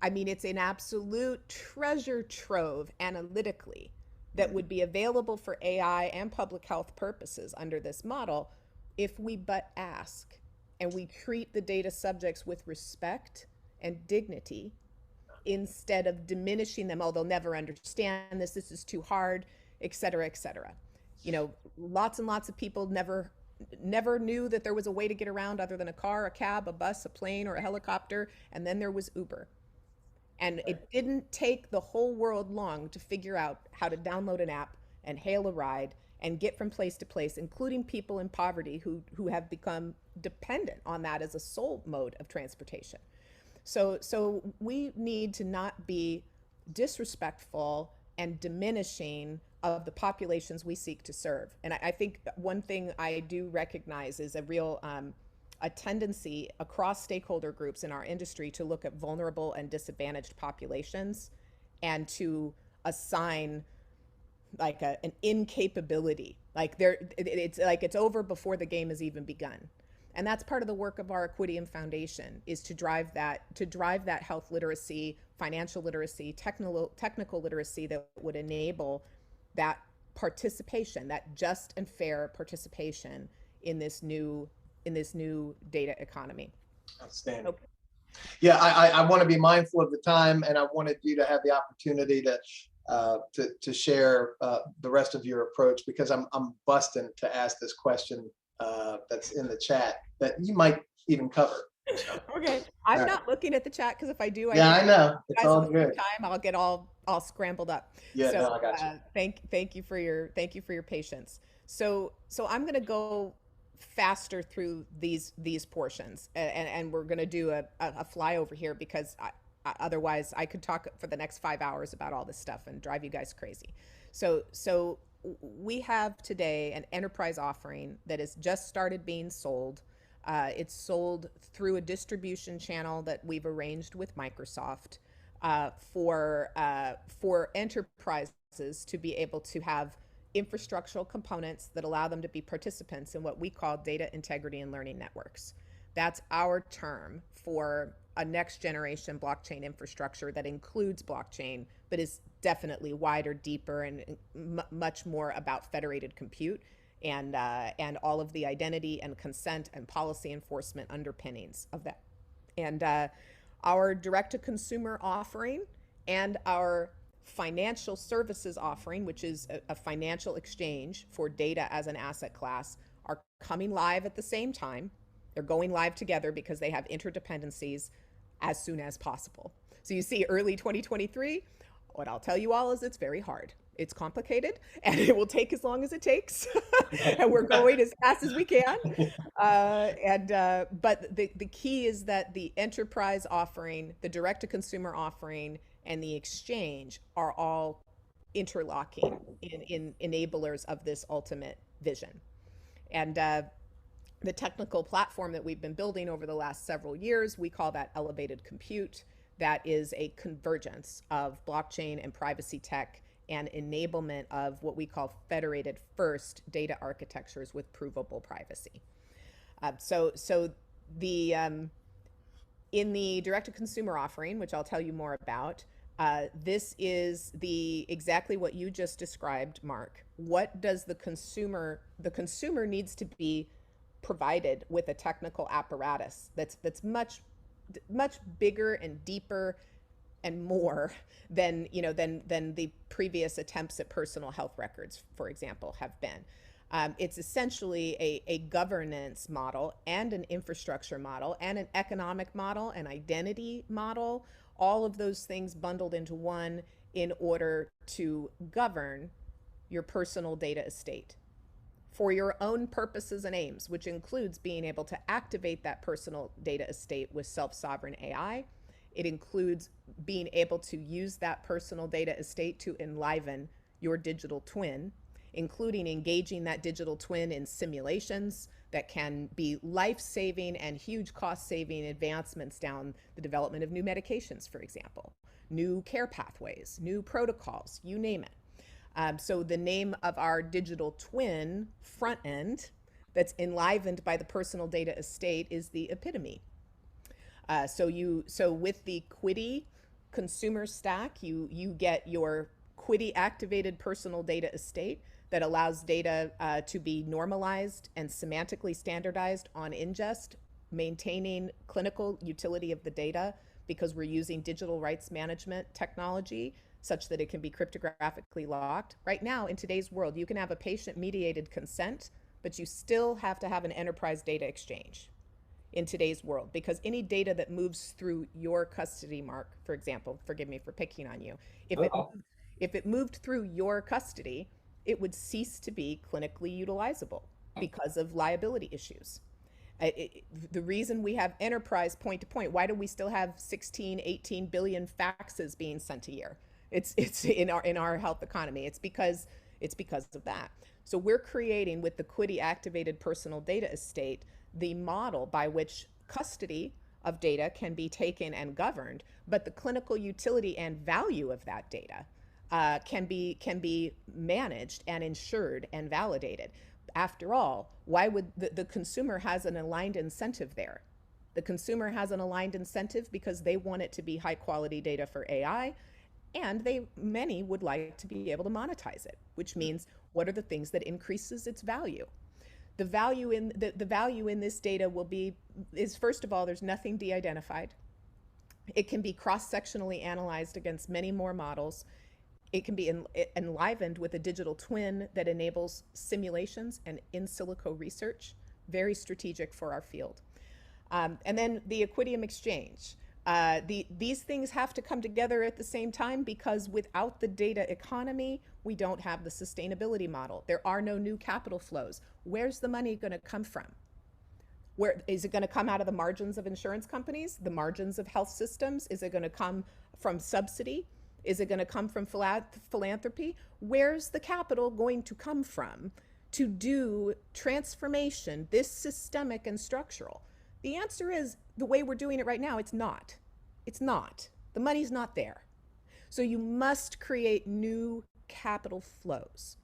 I mean, it's an absolute treasure trove analytically that would be available for AI and public health purposes under this model if we but ask and we treat the data subjects with respect and dignity instead of diminishing them. Oh, they'll never understand this. This is too hard, et cetera, et cetera. Lots and lots of people never knew that there was a way to get around other than a car, a cab, a bus, a plane, or a helicopter. And then there was Uber. And it didn't take the whole world long to figure out how to download an app and hail a ride and get from place to place, including people in poverty who have become dependent on that as a sole mode of transportation. So we need to not be disrespectful and diminishing of the populations we seek to serve. And I think one thing I do recognize is a real a tendency across stakeholder groups in our industry to look at vulnerable and disadvantaged populations and to assign an incapability. Like it's over before the game has even begun. And that's part of the work of our Equidium Foundation, is to drive that health literacy, financial literacy, technical literacy that would enable that participation, that just and fair participation in this new data economy.
Outstanding.
Okay.
Yeah, I want to be mindful of the time, and I wanted you to have the opportunity to share the rest of your approach, because I'm busting to ask this question that's in the chat that you might even cover. So,
Okay, I'm
all
not looking at the chat, because if I do,
yeah,
get
I know it's
guys
all
at the same
good.
time, I'll get all scrambled up.
Yeah,
So
no, I got you.
thank you for your patience. So I'm going to go faster through these portions, and we're going to do a flyover here, because otherwise I could talk for the next 5 hours about all this stuff and drive you guys crazy. So we have today an enterprise offering that has just started being sold. It's sold through a distribution channel that we've arranged with Microsoft for enterprises to be able to have infrastructural components that allow them to be participants in what we call data integrity and learning networks. That's our term for a next generation blockchain infrastructure that includes blockchain, but is definitely wider, deeper, and much more about federated compute and all of the identity and consent and policy enforcement underpinnings of that. And our direct-to-consumer offering and our financial services offering, which is a financial exchange for data as an asset class, are coming live at the same time. They're going live together because they have interdependencies as soon as possible. So you see early 2023, what I'll tell you all is it's very hard. It's complicated, and it will take as long as it takes. And we're going as fast as we can. But the key is that the enterprise offering, the direct-to-consumer offering, and the exchange are all interlocking in enablers of this ultimate vision. And the technical platform that we've been building over the last several years, we call that elevated compute. That is a convergence of blockchain and privacy tech and enablement of what we call federated first data architectures with provable privacy. In the direct-to-consumer offering, which I'll tell you more about, this is exactly what you just described, Mark. What does the consumer needs to be provided with a technical apparatus that's much bigger and deeper and more than the previous attempts at personal health records, for example, have been. It's essentially a governance model and an infrastructure model and an economic model, an identity model, all of those things bundled into one in order to govern your personal data estate for your own purposes and aims, which includes being able to activate that personal data estate with self-sovereign AI. It includes being able to use that personal data estate to enliven your digital twin, including engaging that digital twin in simulations that can be life-saving and huge cost-saving advancements down the development of new medications, for example, new care pathways, new protocols, you name it. So the name of our digital twin front end that's enlivened by the personal data estate is the epitome. So with the Quiddy consumer stack, you get your Quiddy activated personal data estate that allows data to be normalized and semantically standardized on ingest, maintaining clinical utility of the data because we're using digital rights management technology such that it can be cryptographically locked. Right now, in today's world, you can have a patient-mediated consent, but you still have to have an enterprise data exchange in today's world, because any data that moves through your custody, Mark, for example, forgive me for picking on you, if it moved through your custody, it would cease to be clinically utilizable because of liability issues. The reason we have enterprise point-to-point, why do we still have 16, 18 billion faxes being sent a year? It's in our health economy. It's because of that. So we're creating, with the Quiddy activated personal data estate, the model by which custody of data can be taken and governed, but the clinical utility and value of that data can be managed and insured and validated. After all, why would the consumer has an aligned incentive there? The consumer has an aligned incentive because they want it to be high quality data for AI, and many would like to be able to monetize it, which means what are the things that increases its value? The value in this data is first of all, there's nothing de-identified. It can be cross-sectionally analyzed against many more models. It can be enlivened with a digital twin that enables simulations and in silico research, very strategic for our field. And then the Equidium exchange. These things have to come together at the same time, because without the data economy, we don't have the sustainability model. There are no new capital flows. Where's the money going to come from? Where is it going to come out of the margins of insurance companies, the margins of health systems? Is it going to come from subsidy? Is it going to come from philanthropy? Where's the capital going to come from to do transformation, this systemic and structural? The answer is, the way we're doing it right now, it's not. It's not. The money's not there. So you must create new capital flows.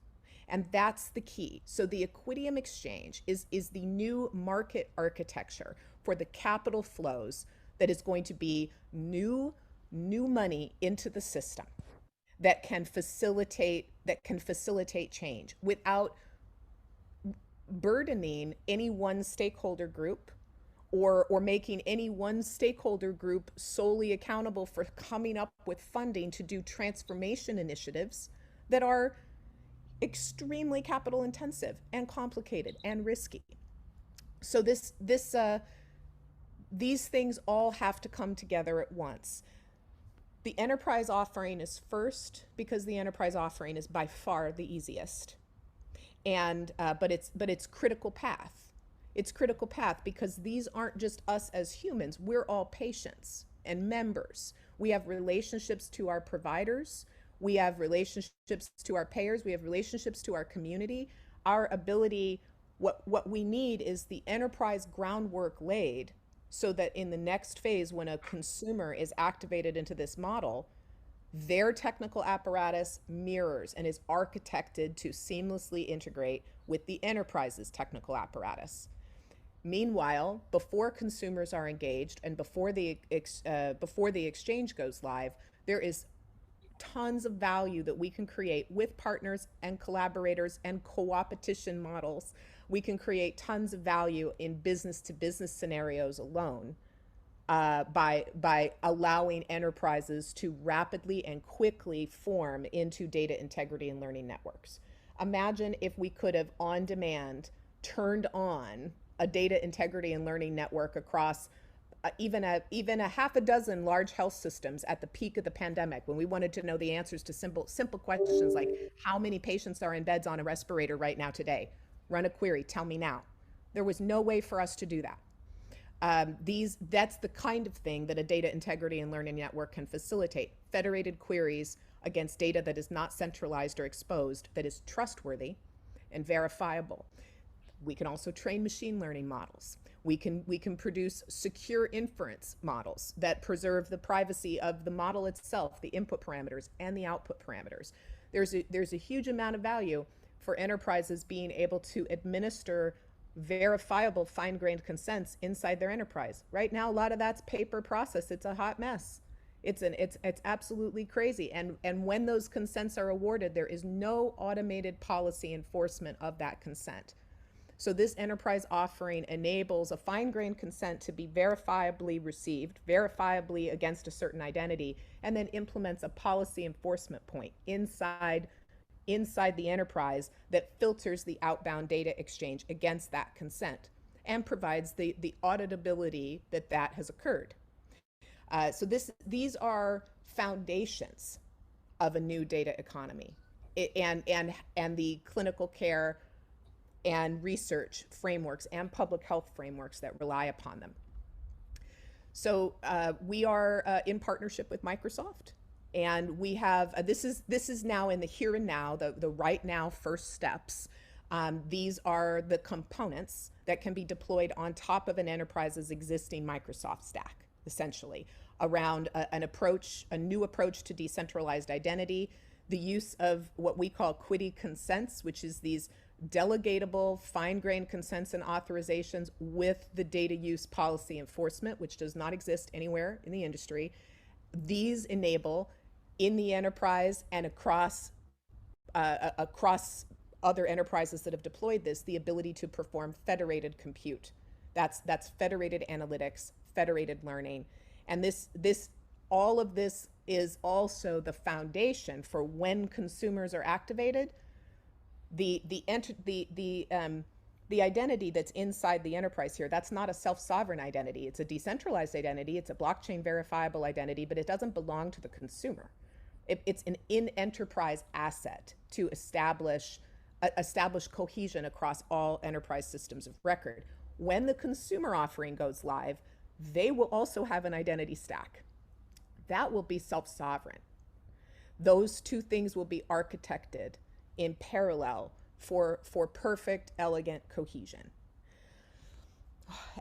And that's the key. So the Equidium exchange is the new market architecture for the capital flows that is going to be new money into the system that can facilitate change without burdening any one stakeholder group, or making any one stakeholder group solely accountable for coming up with funding to do transformation initiatives that are extremely capital intensive and complicated and risky. So these things all have to come together at once. The enterprise offering is first, because the enterprise offering is by far the easiest. And but it's critical path. It's critical path because these aren't just us as humans. We're all patients and members. We have relationships to our providers. We have relationships to our payers. We have relationships to our community. Our ability, what we need is the enterprise groundwork laid so that in the next phase, when a consumer is activated into this model, their technical apparatus mirrors and is architected to seamlessly integrate with the enterprise's technical apparatus. Meanwhile, before consumers are engaged and before the exchange goes live, there is tons of value that we can create with partners and collaborators and co-opetition models. We can create tons of value in business to business scenarios alone by allowing enterprises to rapidly and quickly form into data integrity and learning networks. Imagine if we could have on demand turned on a data integrity and learning network across even a half a dozen large health systems at the peak of the pandemic, when we wanted to know the answers to simple questions like how many patients are in beds on a respirator right now today. Run a query, tell me now. There was no way for us to do that. That's the kind of thing that a data integrity and learning network can facilitate. Federated queries against data that is not centralized or exposed, that is trustworthy and verifiable. We can also train machine learning models. We can produce secure inference models that preserve the privacy of the model itself, the input parameters and the output parameters. There's a huge amount of value for enterprises being able to administer verifiable fine-grained consents inside their enterprise. Right now, a lot of that's paper process. It's a hot mess. It's absolutely crazy. And when those consents are awarded, there is no automated policy enforcement of that consent. So this enterprise offering enables a fine-grained consent to be verifiably received, verifiably against a certain identity, and then implements a policy enforcement point inside the enterprise that filters the outbound data exchange against that consent and provides the auditability that has occurred. So these are foundations of a new data economy, and the clinical care and research frameworks and public health frameworks that rely upon them. So we are in partnership with Microsoft, and we have this is now in the here and now, the right now first steps. These are the components that can be deployed on top of an enterprise's existing Microsoft stack, essentially, around a new approach to decentralized identity the use of what we call quiddy consents, which is these delegatable fine-grained consents and authorizations with the data use policy enforcement, which does not exist anywhere in the industry. These enable in the enterprise and across other enterprises that have deployed this, the ability to perform federated compute. That's federated analytics, federated learning. And all of this is also the foundation for when consumers are activated, the identity that's inside the enterprise here, that's not a self-sovereign identity. It's a decentralized identity. It's a blockchain verifiable identity, but it doesn't belong to the consumer. It's an in-enterprise asset to establish cohesion across all enterprise systems of record. When the consumer offering goes live, they will also have an identity stack. That will be self-sovereign. Those two things will be architected in parallel for perfect, elegant cohesion.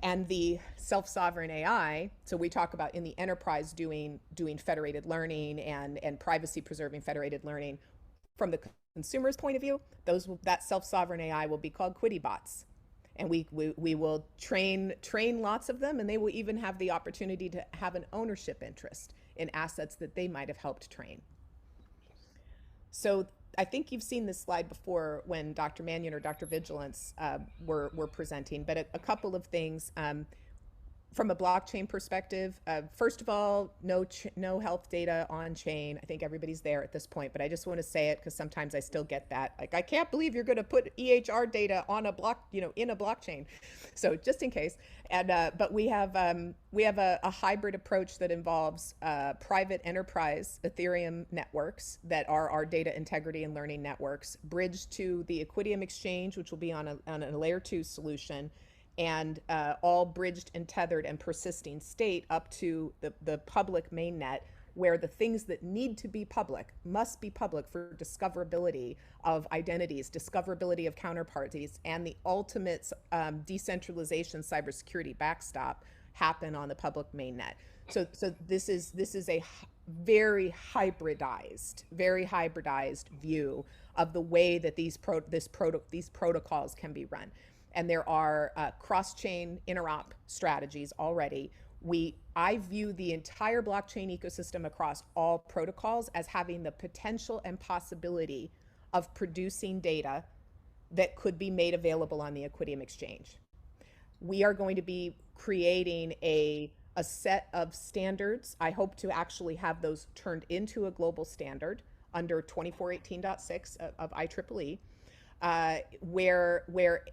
And the self-sovereign AI, so we talk about in the enterprise doing federated learning and privacy preserving federated learning. From the consumer's point of view, that self-sovereign AI will be called quiddy bots. And we will train lots of them, and they will even have the opportunity to have an ownership interest in assets that they might have helped train. So I think you've seen this slide before when Dr. Mannion or Dr. Vigilance were presenting, but a couple of things. From a blockchain perspective, first of all, no health data on chain. I think everybody's there at this point, but I just want to say it because sometimes I still get that. Like, I can't believe you're going to put EHR data on a in a blockchain. So just in case. And but we have a hybrid approach that involves private enterprise Ethereum networks that are our data integrity and learning networks, bridged to the Equidium exchange, which will be on a layer 2 solution, and all bridged and tethered and persisting state up to the public mainnet, where the things that need to be public must be public for discoverability of identities, discoverability of counterparties, and the ultimate decentralization cybersecurity backstop happen on the public mainnet. So this is a very hybridized view of the way that these protocols can be run. And there are cross-chain interop strategies already. I view the entire blockchain ecosystem across all protocols as having the potential and possibility of producing data that could be made available on the Equidium exchange. We are going to be creating a set of standards. I hope to actually have those turned into a global standard under 2418.6 of IEEE, where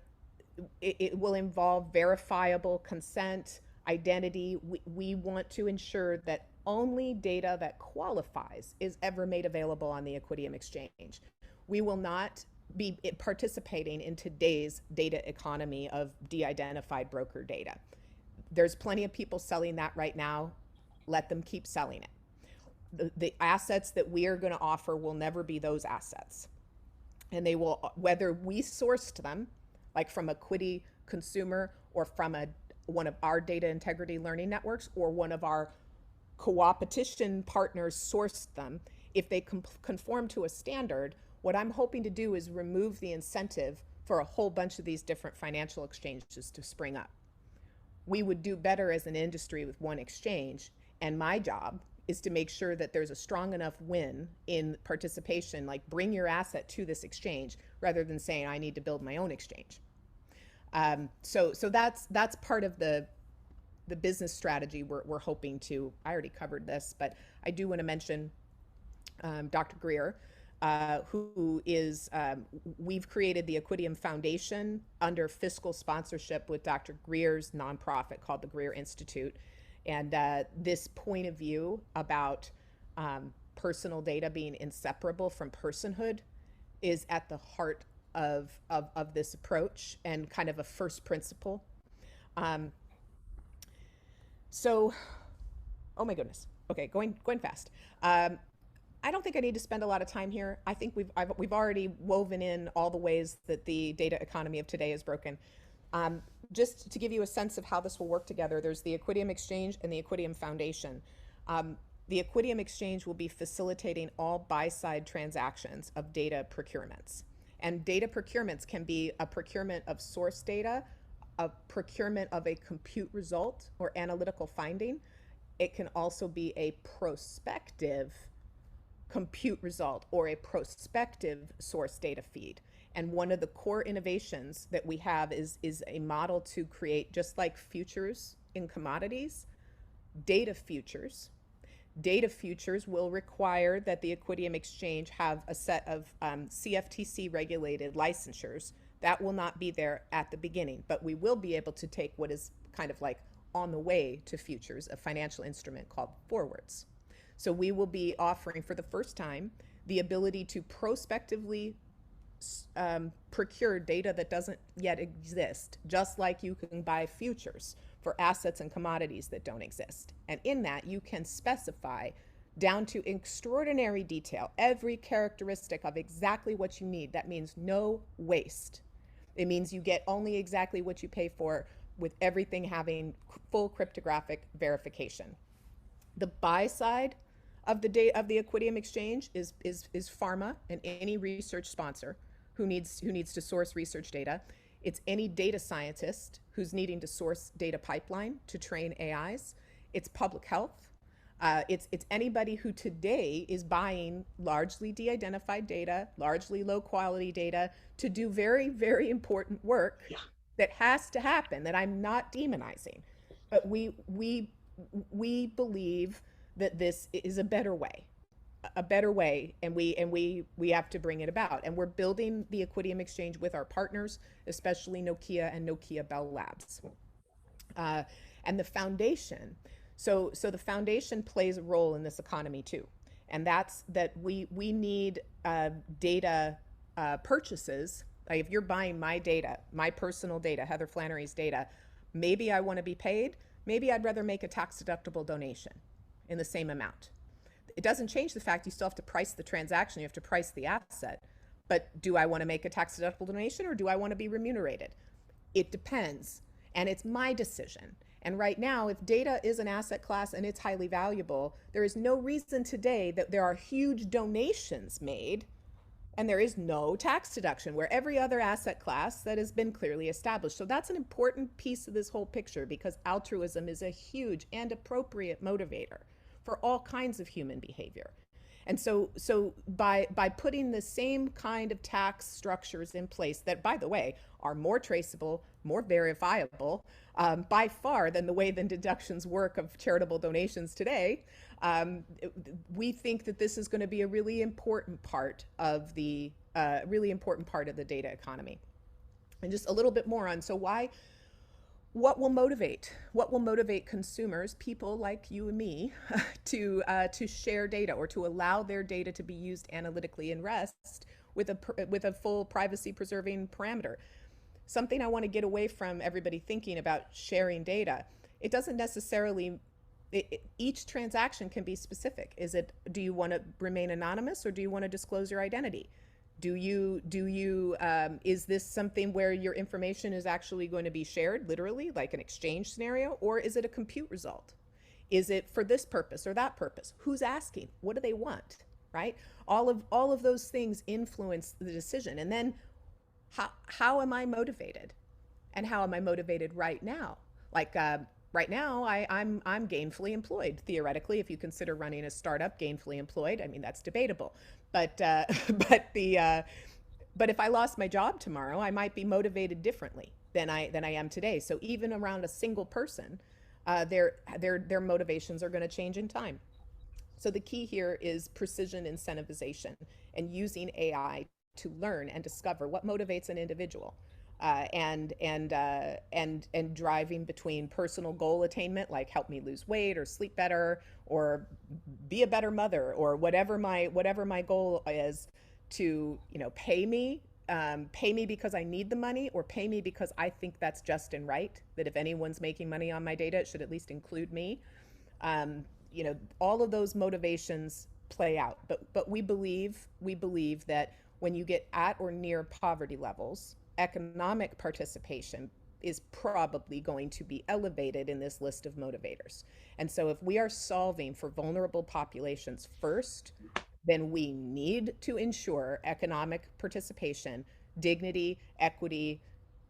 it will involve verifiable consent, identity. We want to ensure that only data that qualifies is ever made available on the Equidium exchange. We will not be participating in today's data economy of de-identified broker data. There's plenty of people selling that right now. Let them keep selling it. The assets that we are going to offer will never be those assets. And they will, whether we sourced them, like from a Quiddy consumer or from one of our data integrity learning networks or one of our co-opetition partners sourced them, if they conform to a standard, what I'm hoping to do is remove the incentive for a whole bunch of these different financial exchanges to spring up. We would do better as an industry with one exchange, and my job is to make sure that there's a strong enough win in participation, like bring your asset to this exchange, rather than saying I need to build my own exchange. So that's part of the business strategy we're hoping to. I already covered this, but I do want to mention Dr. Greer, who is, we've created the Equidium Foundation under fiscal sponsorship with Dr. Greer's nonprofit called the Greer Institute. And this point of view about personal data being inseparable from personhood is at the heart of this approach and kind of a first principle. So, oh my goodness. Okay, going fast. I don't think I need to spend a lot of time here. I think we've already woven in all the ways that the data economy of today is broken. Just to give you a sense of how this will work together, there's the Equidium Exchange and the Equidium Foundation. The Equidium Exchange will be facilitating all buy-side transactions of data procurements. And data procurements can be a procurement of source data, a procurement of a compute result or analytical finding. It can also be a prospective compute result or a prospective source data feed. And one of the core innovations that we have is a model to create, just like futures in commodities, data futures. Data futures will require that the Equidium Exchange have a set of CFTC regulated licensures. That will not be there at the beginning, but we will be able to take what is kind of like on the way to futures, a financial instrument called forwards. So we will be offering for the first time the ability to prospectively procure data that doesn't yet exist, just like you can buy futures for assets and commodities that don't exist. And in that, you can specify down to extraordinary detail every characteristic of exactly what you need. That means no waste. It means you get only exactly what you pay for, with everything having full cryptographic verification. The buy side of the Equidium Exchange is pharma and any research sponsor who needs to source research data. It's any data scientist who's needing to source data pipeline to train AIs. It's public health. It's anybody who today is buying largely de-identified data, largely low quality data to do very, very important work that has to happen, that I'm not demonizing. But we believe that this is a better way, and we have to bring it about. And we're building the Equidium Exchange with our partners, especially Nokia and Nokia Bell Labs. And the foundation, so the foundation plays a role in this economy too. And that's that we need data purchases. Like if you're buying my data, my personal data, Heather Flannery's data, maybe I want to be paid. Maybe I'd rather make a tax-deductible donation in the same amount. It doesn't change the fact you still have to price the transaction, you have to price the asset. But do I want to make a tax-deductible donation, or do I want to be remunerated? It depends, and it's my decision. And right now, if data is an asset class and it's highly valuable, there is no reason today that there are huge donations made and there is no tax deduction, where every other asset class that has been clearly established. So that's an important piece of this whole picture, because altruism is a huge and appropriate motivator for all kinds of human behavior. And so by putting the same kind of tax structures in place that, by the way, are more traceable, more verifiable by far than the way the deductions work of charitable donations today, we think that this is going to be a really important part of the data economy. And just a little bit more on what will motivate consumers, people like you and me, to share data or to allow their data to be used analytically in rest with a full privacy preserving parameter. Something I want to get away from everybody thinking about sharing data. It doesn't necessarily, each transaction can be specific. Do you want to remain anonymous, or do you want to disclose your identity? Is this something where your information is actually going to be shared, literally, like an exchange scenario, or is it a compute result? Is it for this purpose or that purpose? Who's asking? What do they want, right? All of those things influence the decision. And then how am I motivated? And how am I motivated right now? Like right now, I'm gainfully employed, theoretically, if you consider running a startup gainfully employed. I mean, that's debatable. But if I lost my job tomorrow, I might be motivated differently than I am today. So even around a single person, their motivations are going to change in time. So the key here is precision incentivization and using AI to learn and discover what motivates an individual. And driving between personal goal attainment, like help me lose weight or sleep better or be a better mother, or whatever my goal is, to pay me because I need the money, or pay me because I think that's just and right, that if anyone's making money on my data, it should at least include me. All of those motivations play out, but we believe that when you get at or near poverty levels, economic participation is probably going to be elevated in this list of motivators. And so if we are solving for vulnerable populations first, then we need to ensure economic participation, dignity, equity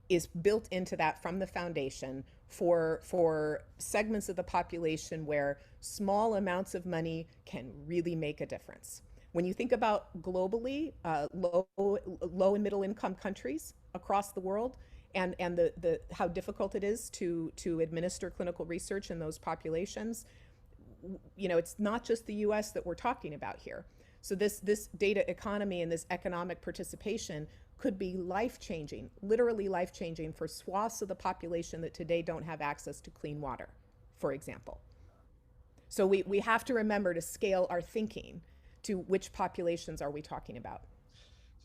is built into that from the foundation for segments of the population where small amounts of money can really make a difference. When you think about globally, low and middle income countries across the world, and the how difficult it is to administer clinical research in those populations, you know, it's not just the US that we're talking about here. So this data economy and this economic participation could be life-changing, literally life-changing for swaths of the population that today don't have access to clean water, for example. So we have to remember to scale our thinking to which populations are we talking about.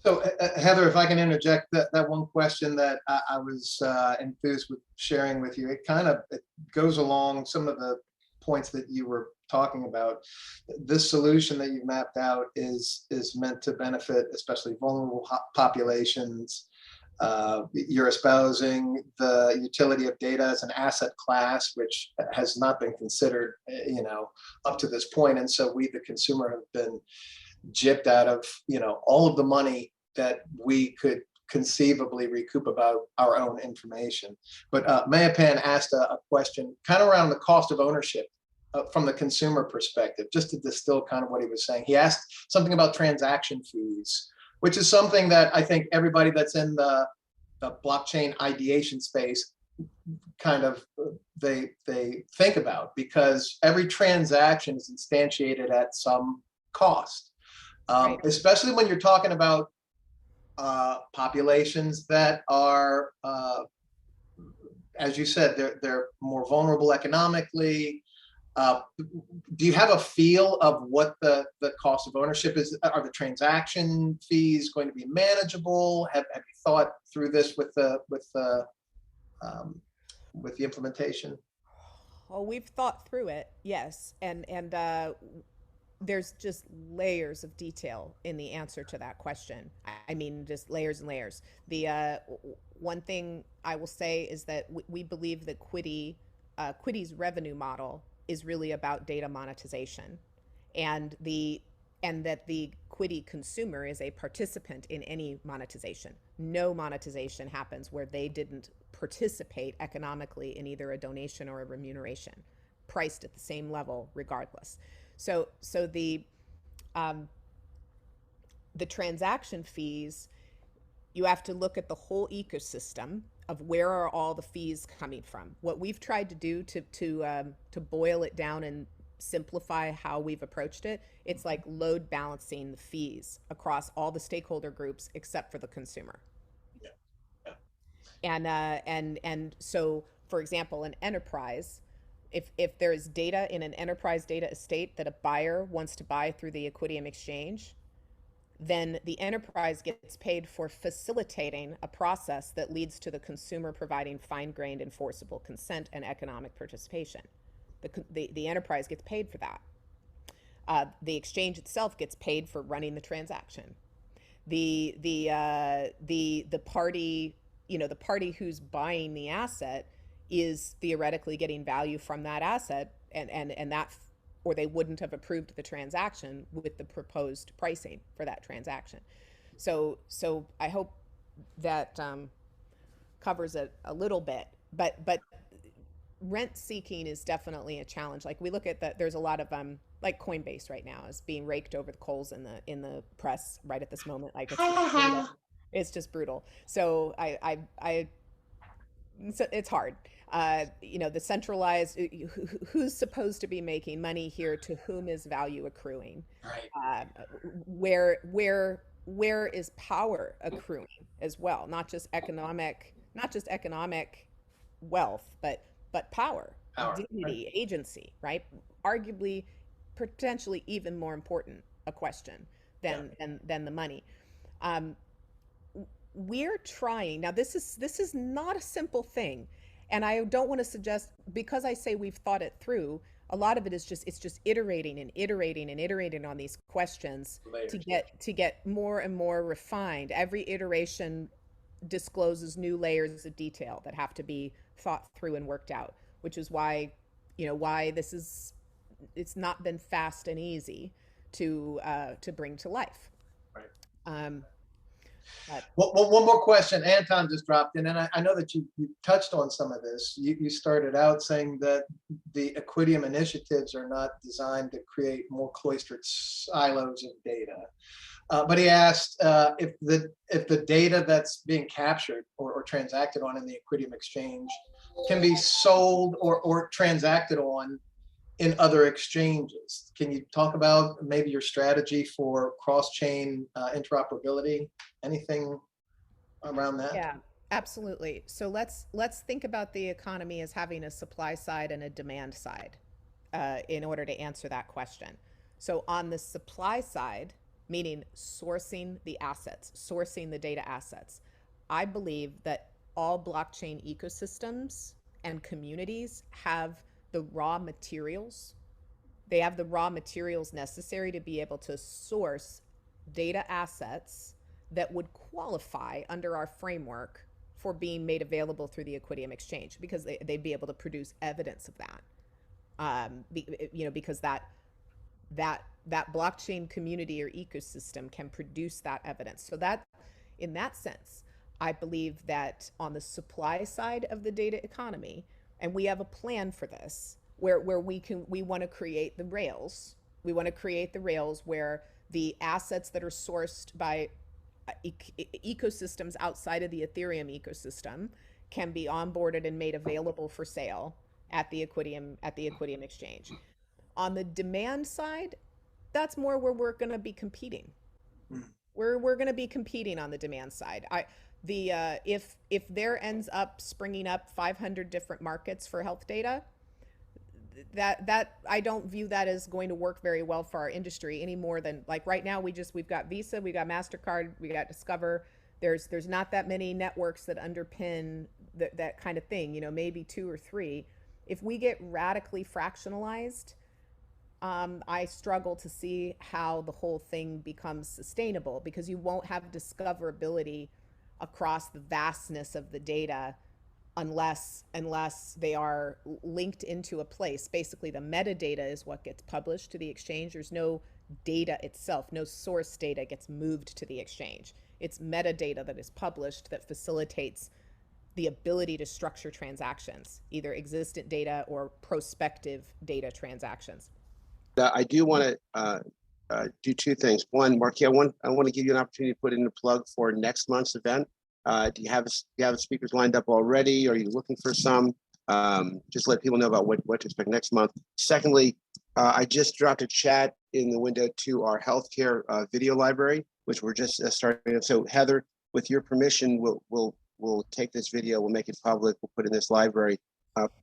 So Heather, if I can interject that one question that I was enthused with sharing with you, it goes along some of the points that you were talking about. This solution that you've mapped out is meant to benefit especially vulnerable populations. You're espousing the utility of data as an asset class, which has not been considered, you know, up to this point. And so we, the consumer, have been gypped out of, you know, all of the money that we could conceivably recoup about our own information. But Mayapan asked a question kind of around the cost of ownership from the consumer perspective, just to distill kind of what he was saying. He asked something about transaction fees, which is something that I think everybody that's in the blockchain ideation space kind of they think about, because every transaction is instantiated at some cost,
Right.
especially when you're talking about populations that are, as you said, they're more vulnerable economically. Do you have a feel of what the cost of ownership is? Are the transaction fees going to be manageable? Have you thought through this with the implementation?
Well, we've thought through it, yes, and there's just layers of detail in the answer to that question. I mean, just layers and layers. The one thing I will say is that we believe that Quity's revenue model is really about data monetization, and that the Quity consumer is a participant in any monetization. No monetization happens where they didn't participate economically in either a donation or a remuneration, priced at the same level regardless. So the transaction fees, you have to look at the whole ecosystem of where are all the fees coming from. What we've tried to do to boil it down and simplify how we've approached it, it's like load balancing the fees across all the stakeholder groups except for the consumer.
Yeah. Yeah.
And so, for example, an enterprise, if there is data in an enterprise data estate that a buyer wants to buy through the Equidium exchange, then the enterprise gets paid for facilitating a process that leads to the consumer providing fine-grained enforceable consent and economic participation. The enterprise gets paid for that. The exchange itself gets paid for running the transaction. The party, the party who's buying the asset is theoretically getting value from that asset, and that, or they wouldn't have approved the transaction with the proposed pricing for that transaction. So I hope that covers it a little bit, but rent seeking is definitely a challenge. Like we look at that, there's a lot of like Coinbase right now is being raked over the coals in the press right at this moment. Like it's just brutal. So it's hard. The centralized, who's supposed to be making money here, to whom is value accruing?
Right.
Where is power accruing as well? Not just economic wealth, but power, dignity, right. Agency, right? Arguably, potentially even more important a question than the money. We're trying now. This is not a simple thing, and I don't want to suggest, because I say we've thought it through. A lot of it is just iterating and iterating and iterating on these questions to get more and more refined. Every iteration discloses new layers of detail that have to be thought through and worked out, which is why, why it's not been fast and easy to bring to life.
Right.
But
Well, one more question. Anton just dropped in, and I know that you touched on some of this. You started out saying that the Equidium initiatives are not designed to create more cloistered silos of data. But he asked if the data that's being captured or transacted on in the Equidium exchange can be sold or transacted on in other exchanges. Can you talk about maybe your strategy for cross-chain interoperability? Anything around that?
yeah, absolutely. So let's think about the economy as having a supply side and a demand side in order to answer that question. So on the supply side, meaning sourcing the assets, sourcing the data assets, I believe that all blockchain ecosystems and communities have the raw materials. They have the raw materials necessary to be able to source data assets that would qualify under our framework for being made available through the Equidium exchange, because they'd be able to produce evidence of that. Because that blockchain community or ecosystem can produce that evidence. So that, in that sense, I believe that on the supply side of the data economy, and we have a plan for this, where we want to create the rails. We want to create the rails where the assets that are sourced by ecosystems outside of the Ethereum ecosystem can be onboarded and made available for sale at the Equidium exchange. On the demand side, that's more where we're going to be competing. We're going to be competing on the demand side. If there ends up springing up 500 different markets for health data, that I don't view that as going to work very well for our industry any more than, like, right now we've got Visa, we got MasterCard, we got Discover. There's not that many networks that underpin that kind of thing, maybe 2 or 3. If we get radically fractionalized, I struggle to see how the whole thing becomes sustainable, because you won't have discoverability across the vastness of the data unless they are linked into a place. Basically, the metadata is what gets published to the exchange. There's no data itself, no source data gets moved to the exchange. It's metadata that is published that facilitates the ability to structure transactions, either existent data or prospective data transactions.
I do want to do 2 things. One, Marquis, I want to give you an opportunity to put in a plug for next month's event. Do you have speakers lined up already? Are you looking for some? Just let people know about what to expect next month. Secondly, I just dropped a chat in the window to our healthcare video library, which we're just starting. So Heather, with your permission, we'll take this video, we'll make it public, we'll put it in this library.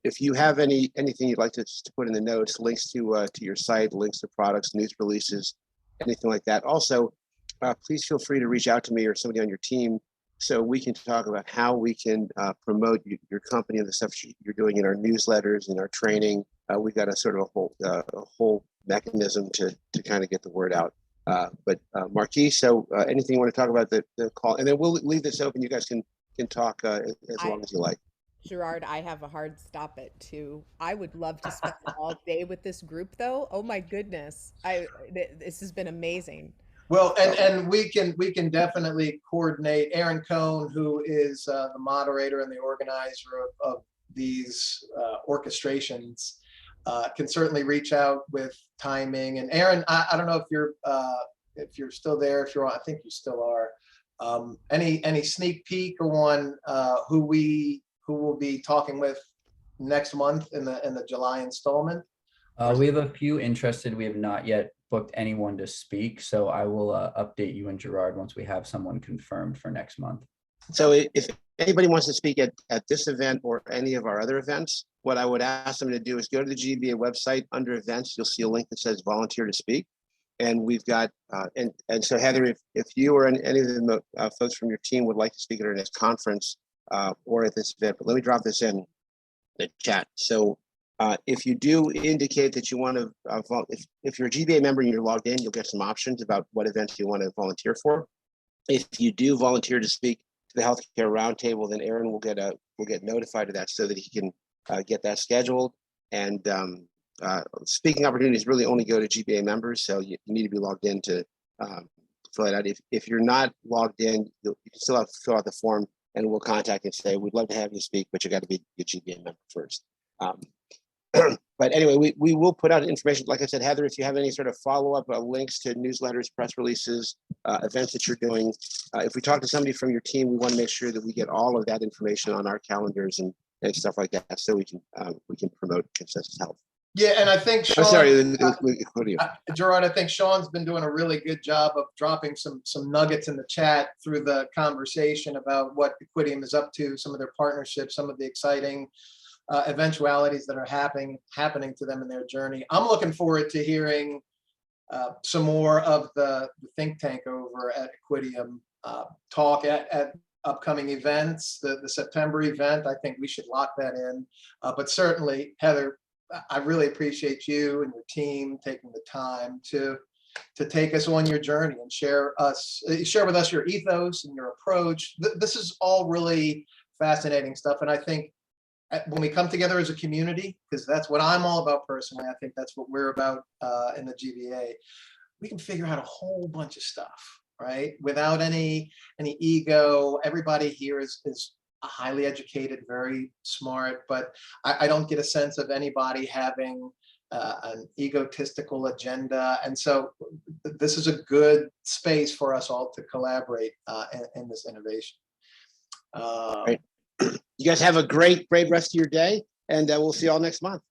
If you have anything you'd like to put in the notes, links to your site, links to products, news releases, anything like that. Also, please feel free to reach out to me or somebody on your team so we can talk about how we can promote your company and the stuff you're doing in our newsletters and our training. We've got a sort of a whole mechanism to kind of get the word out. But Marquis, so anything you want to talk about the call, and then we'll leave this open. You guys can talk as long as you like.
Gerard, I have a hard stop at 2. I would love to spend all day with this group, though. Oh my goodness, this has been amazing.
Well, and we can definitely coordinate. Aaron Cohn, who is the moderator and the organizer of these orchestrations, can certainly reach out with timing. And Aaron, I don't know if you're still there. If you're on, I think you still are. Any sneak peek on who we'll be talking with next month in the July installment?
We have a few interested. We have not yet booked anyone to speak, so I will update you and Gerard once we have someone confirmed for next month.
So if anybody wants to speak at this event or any of our other events, what I would ask them to do is go to the GBA website. Under events, you'll see a link that says volunteer to speak. And we've got, and so Heather, if you or any of the folks from your team would like to speak at our next conference or at this event, but let me drop this in the chat. So if you do indicate that you want to, if you're a GBA member and you're logged in, you'll get some options about what events you want to volunteer for. If you do volunteer to speak to the healthcare roundtable, then Aaron will get notified of that so that he can get that scheduled. And speaking opportunities really only go to GBA members, so you need to be logged in to fill it out. If you're not logged in, you can still have to fill out the form, and we'll contact you and say, we'd love to have you speak, but you got to be a GBA member first. But anyway, we will put out information. Like I said, Heather, if you have any sort of follow-up links to newsletters, press releases, events that you're doing, if we talk to somebody from your team, we want to make sure that we get all of that information on our calendars and stuff like that, so we can promote Consensus Health.
Yeah, and I think Sean,
I'm sorry,
Gerard, I think Sean's been doing a really good job of dropping some nuggets in the chat through the conversation about what Equidium is up to, some of their partnerships, some of the exciting eventualities that are happening to them in their journey. I'm looking forward to hearing some more of the think tank over at Equidium talk at upcoming events. The September event, I think we should lock that in. But certainly, Heather, I really appreciate you and your team taking the time to take us on your journey and share with us your ethos and your approach. This is all really fascinating stuff, and I think when we come together as a community, because that's what I'm all about personally, I think that's what we're about in the GVA, we can figure out a whole bunch of stuff, right? Without any ego. Everybody here is highly educated, very smart, but I don't get a sense of anybody having an egotistical agenda. And so this is a good space for us all to collaborate in this innovation.
Right. You guys have a great rest of your day, and we'll see you all next month.